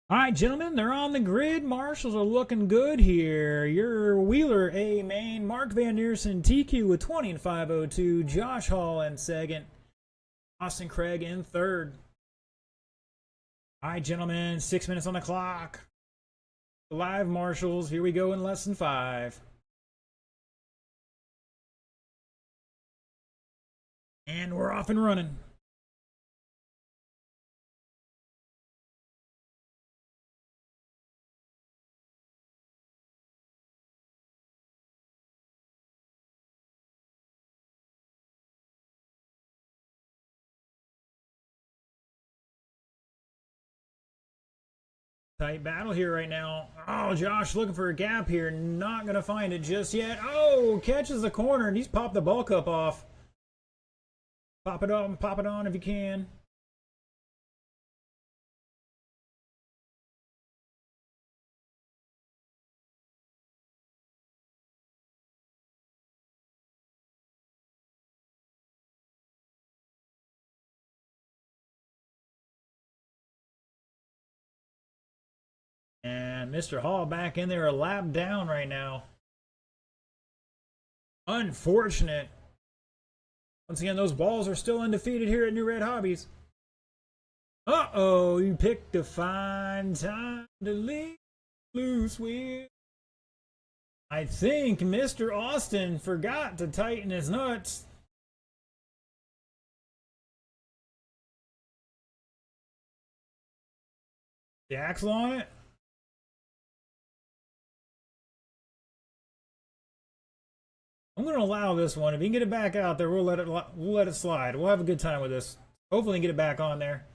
S1: All right, gentlemen, they're on the grid. Marshals are looking good here. Your Wheeler, A main. Mark Van Neersen, TQ with 20 and 502. Josh Hall in second. Austin Craig in third. All right, gentlemen, 6 minutes on the clock. Live Marshals, here we go in less than 5. And we're off and running. Tight battle here right now. Oh, Josh looking for a gap here. Not going to find it just yet. Oh, catches the corner and he's popped the ball cup off. Pop it on if you can. And Mr. Hall back in there a lap down right now. Unfortunate. Once again, those balls are still undefeated here at Newred Hobbies. Uh-oh, you picked a fine time to leave loose with. I think Mr. Austin forgot to tighten his nuts. The axle on it? I'm going to allow this one. If you can get it back out there, we'll let it slide. We'll have a good time with this. Hopefully get it back on there.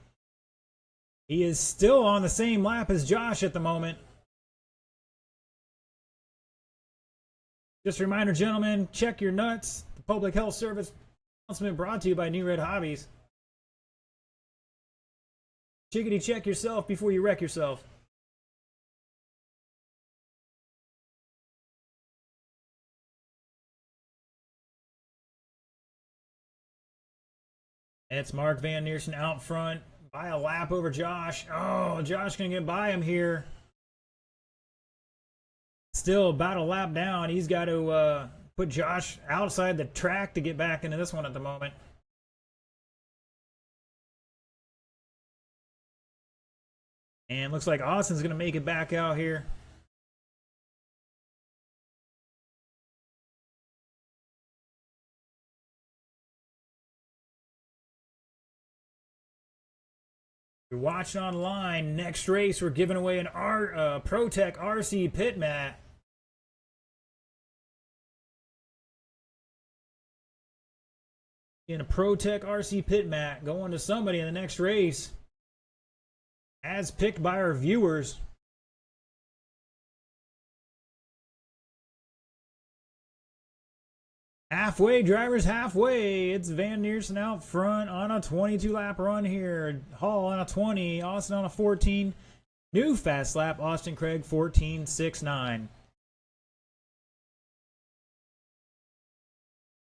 S1: He is still on the same lap as Josh at the moment. Just a reminder, gentlemen, check your nuts. The public health service announcement brought to you by Newred Hobbies. Chickadee, check yourself before you wreck yourself. It's Mark Van Neersen out front by a lap over Josh. Oh, Josh gonna get by him here. Still about a lap down. He's got to put Josh outside the track to get back into this one at the moment. And looks like Austin's gonna make it back out here. You're watching online. Next race, we're giving away an ProTech RC pit mat. In a ProTech RC pit mat going to somebody in the next race, as picked by our viewers. Halfway, drivers halfway. It's Van Neersen out front on a 22-lap run here. Hall on a 20. Austin on a 14. New fast lap. Austin Craig 14.69.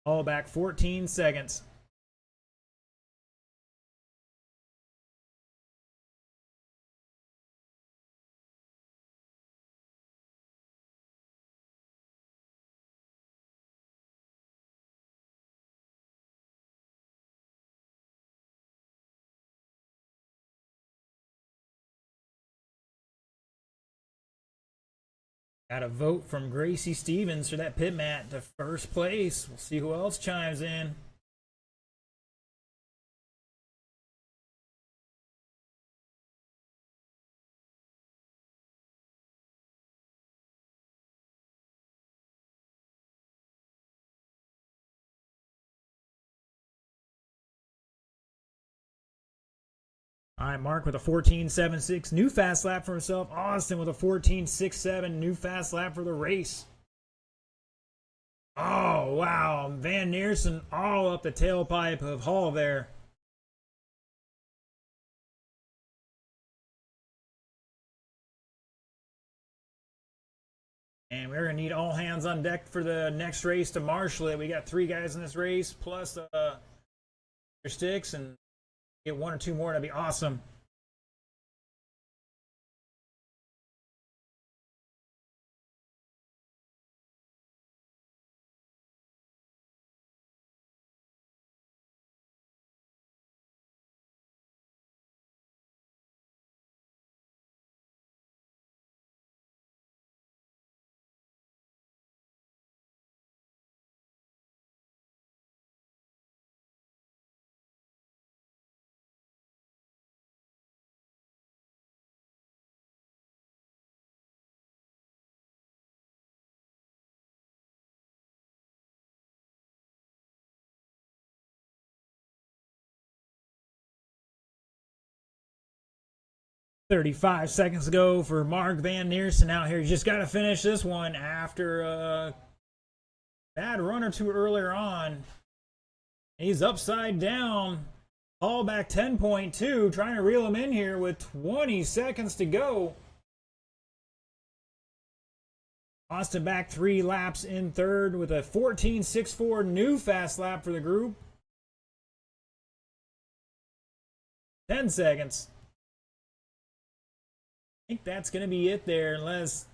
S1: Hall back 14 seconds. Got a vote from Gracie Stevens for that pit mat to first place. We'll see who else chimes in. All right, Mark with a 14.76 new fast lap for himself. Austin with a 14.67 new fast lap for the race. Oh, wow. Van Neersen all up the tailpipe of Hall there. And we're going to need all hands on deck for the next race to marshal it. We got 3 guys in this race, plus your sticks, and get 1 or 2 more. That'd be awesome. 35 seconds ago for Mark Van Neersen out here. He's just got to finish this one after a bad run or two earlier on. He's upside down. All back 10.2. Trying to reel him in here with 20 seconds to go. Austin back 3 laps in third with a 14.64 new fast lap for the group. 10 seconds. I think that's going to be it there unless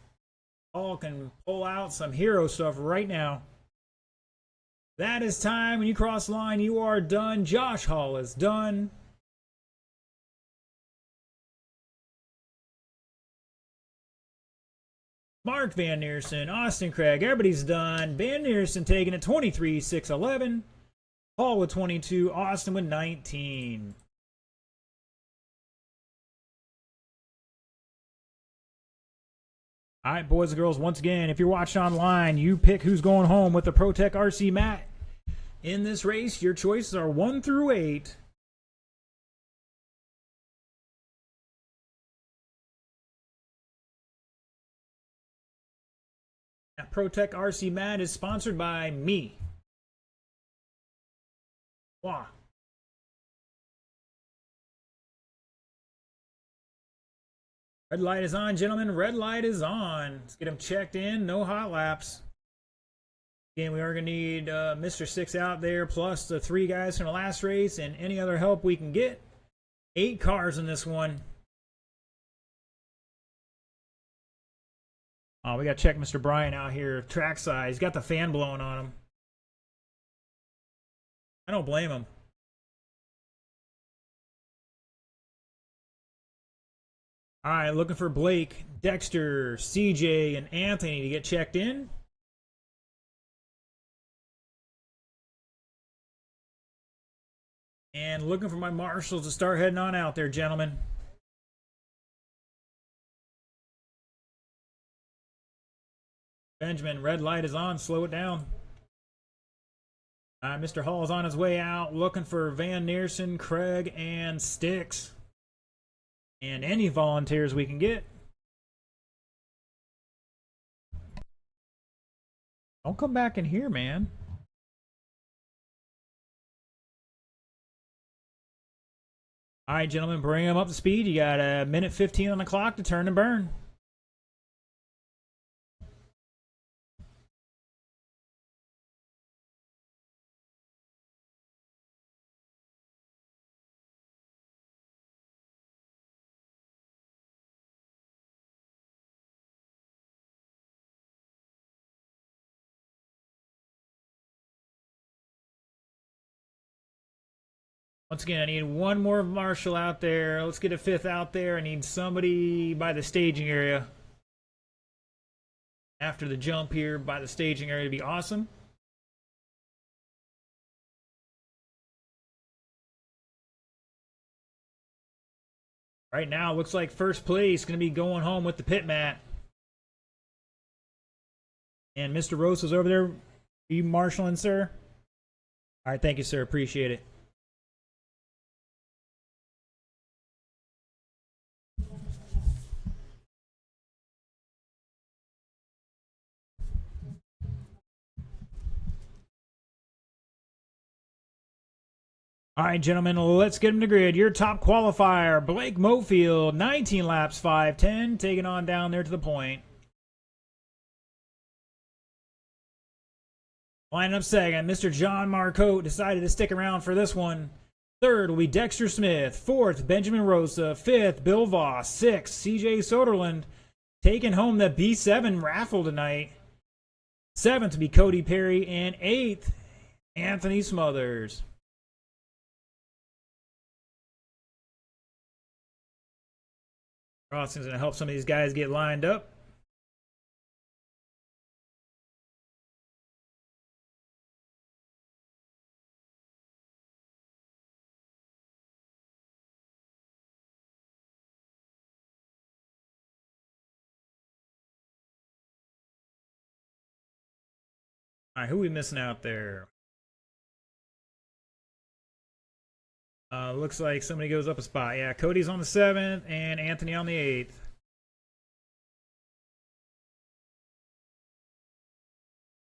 S1: Paul can pull out some hero stuff right now. That is time. When you cross the line, you are done. Josh Hall is done. Mark Van Neersen, Austin Craig, everybody's done. Van Neersen taking it 23.611. Hall with 22, Austin with 19. All right, boys and girls, once again, if you're watching online, you pick who's going home with the ProTech RC mat. In this race, your choices are 1 through 8. That ProTech RC mat is sponsored by me. Wow. Red light is on, gentlemen. Red light is on. Let's get him checked in. No hot laps. Again, we are going to need Mr. 6 out there, plus the 3 guys from the last race, and any other help we can get. 8 cars in this one. Oh, we got to check Mr. Bryan out here. Trackside. He's got the fan blowing on him. I don't blame him. All right, looking for Blake, Dexter, CJ, and Anthony to get checked in. And looking for my marshals to start heading on out there, gentlemen. Benjamin, red light is on. Slow it down. Mr. Hall is on his way out. Looking for Van Neersen, Craig, and Sticks. And any volunteers we can get. Don't come back in here, man. All right, gentlemen, bring them up to speed. You got a minute 15 on the clock to turn and burn. Once again, I need one more marshal out there. Let's get a 5th out there. I need somebody by the staging area. After the jump here by the staging area to be awesome. Right now, looks like first place going to be going home with the pit mat. And Mr. Rose is over there. Are you marshaling, sir? All right, thank you, sir. Appreciate it. All right, gentlemen, let's get him to grid. Your top qualifier, Blake Mofield, 19 laps, 5:10, taking on down there to the point. Lining up second, Mr. John Marcotte decided to stick around for this one. Third will be Dexter Smith. Fourth, Benjamin Rosa. Fifth, Bill Voss. Sixth, CJ Soderlund, taking home the B7 raffle tonight. Seventh will be Cody Perry. And eighth, Anthony Smothers. Crossing's going to help some of these guys get lined up. All right, who are we missing out there? Looks like somebody goes up a spot. Yeah, Cody's on the 7th and Anthony on the 8th.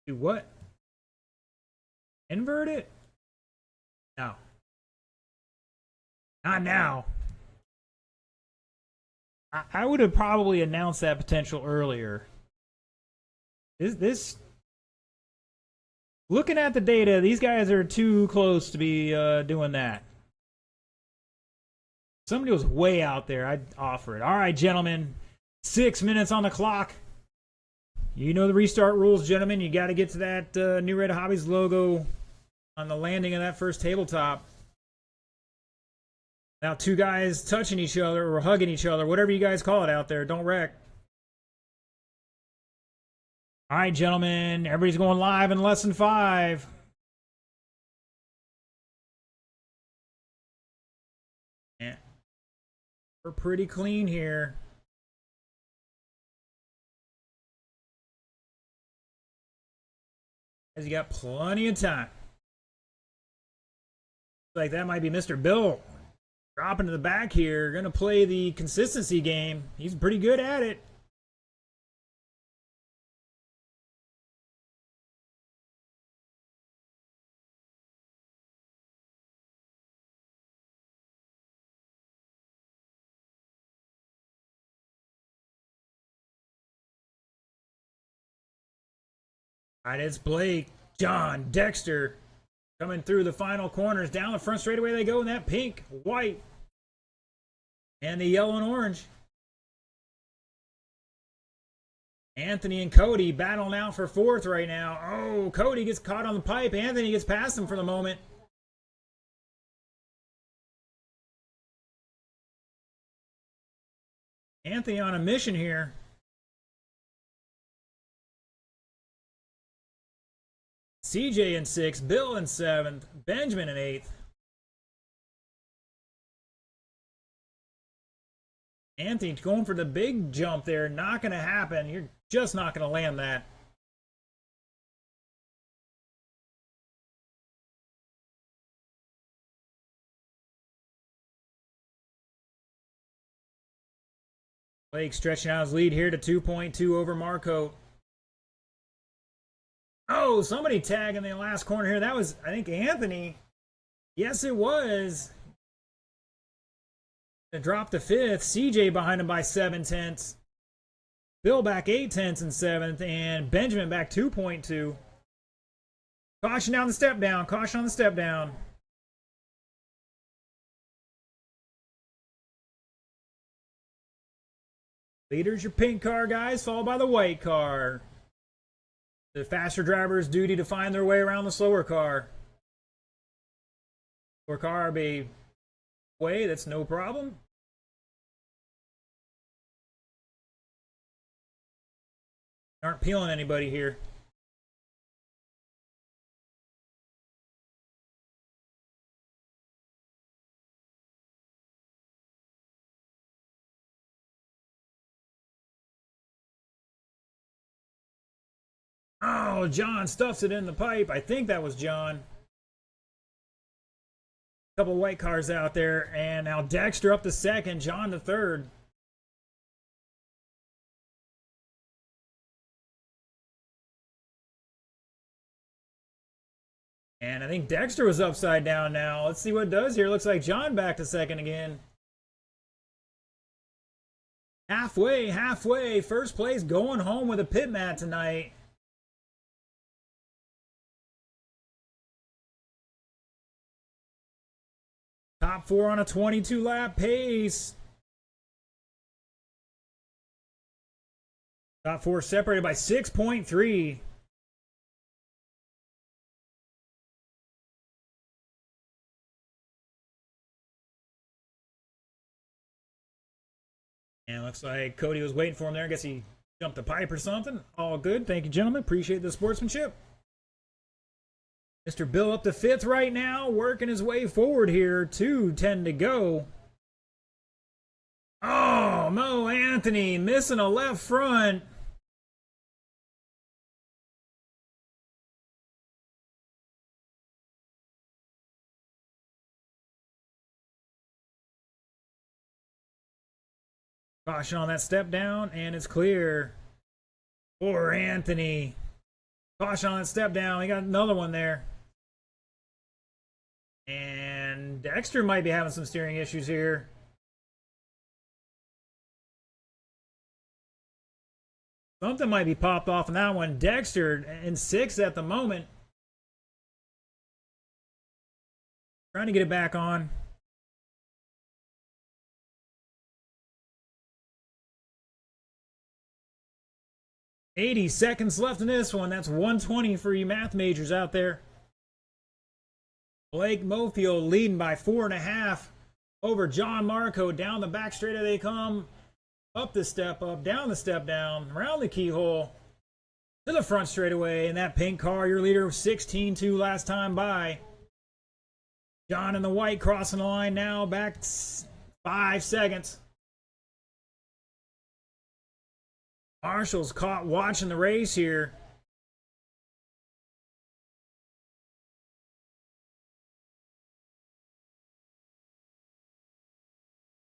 S1: Do what? Invert it? No. Not now. I would have probably announced that potential earlier. This looking at the data, these guys are too close to be doing that. Somebody was way out there. I'd offer it. All right, gentlemen. 6 minutes on the clock. You know the restart rules, gentlemen. You got to get to that Newred Hobbies logo on the landing of that first tabletop. Now, two guys touching each other or hugging each other, whatever you guys call it out there. Don't wreck. All right, gentlemen. Everybody's going live in less than 5. Yeah. We're pretty clean here. As you got plenty of time. Like that might be Mr. Bill dropping to the back here. Going to play the consistency game. He's pretty good at it. All right, it's Blake, John, Dexter coming through the final corners. Down the front straightaway they go in that pink, white, and the yellow and orange. Anthony and Cody battling out for 4th right now. Oh, Cody gets caught on the pipe. Anthony gets past him for the moment. Anthony on a mission here. CJ in 6th, Bill in 7th, Benjamin in 8th. Anthony going for the big jump there. Not going to happen. You're just not going to land that. Blake stretching out his lead here to 2.2 over Marco. Oh, somebody tagged in the last corner here. That was, I think, Anthony. Yes, it was. To drop to 5th. CJ behind him by 7/10. Bill back 8/10 in 7th. And Benjamin back 2.2. Caution down the step down. Caution on the step down. Leader's your pink car, guys, followed by the white car. The faster driver's duty to find their way around the slower car. Slower car be way, that's no problem. Aren't peeling anybody here. Oh, John stuffs it in the pipe. I think that was John. Couple white cars out there, and now Dexter up to 2nd, John to 3rd. And I think Dexter was upside down now. Let's see what it does here. Looks like John back to 2nd again. Halfway. First place going home with a pit mat tonight. Top 4 on a 22-lap pace. Top 4 separated by 6.3. And looks like Cody was waiting for him there. I guess he jumped the pipe or something. All good. Thank you, gentlemen. Appreciate the sportsmanship. Mr. Bill up to 5th right now, working his way forward here. 2:10 to go. Oh, Mo Anthony missing a left front. Caution on that step down, and it's clear. For Anthony. Caution on that step down. We got another one there. And Dexter might be having some steering issues here. Something might be popped off in that one. Dexter in 6th at the moment. Trying to get it back on. $80 seconds left in this one. That's 120 for you math majors out there. Blake Mofield leading by 4.5 over John Marco. Down the back straight they come. Up the step up, down the step down, around the keyhole, to the front straightaway. And that pink car, your leader, 16-2 last time by. John in the white crossing the line now, back 5 seconds. Marshall's caught watching the race here.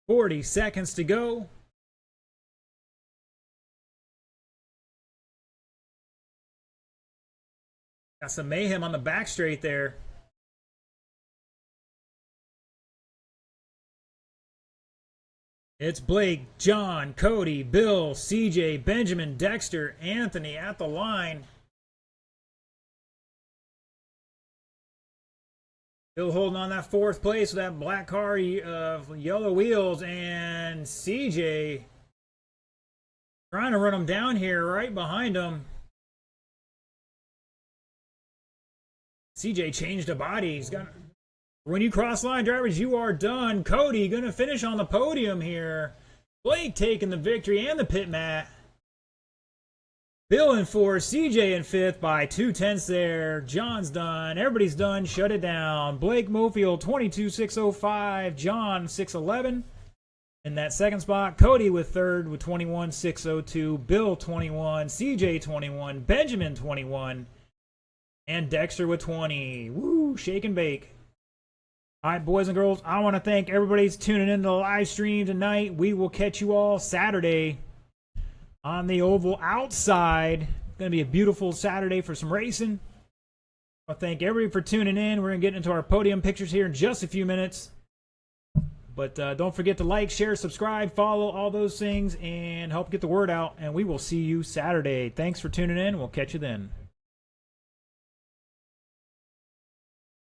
S1: $40 seconds to go. Got some mayhem on the back straight there. It's Blake, John, Cody, Bill, CJ, Benjamin, Dexter, Anthony at the line. Bill holding on that 4th place with that black car of yellow wheels, and CJ trying to run him down here right behind him. CJ changed the body. He's got. When you cross line, drivers, you are done. Cody going to finish on the podium here. Blake taking the victory and the pit mat. Bill in 4th, CJ in 5th by 2/10 there. John's done. Everybody's done. Shut it down. Blake Mofield 22.605. John 6.11 in that 2nd spot. Cody with 3rd with 21.602. Bill 21. CJ 21. Benjamin 21. And Dexter with 20. Woo, shake and bake. All right, boys and girls, I want to thank everybody who's tuning in to the live stream tonight. We will catch you all Saturday on the oval outside. It's going to be a beautiful Saturday for some racing. I want to thank everybody for tuning in. We're going to get into our podium pictures here in just a few minutes. But don't forget to like, share, subscribe, follow, all those things, and help get the word out. And we will see you Saturday. Thanks for tuning in. We'll catch you then.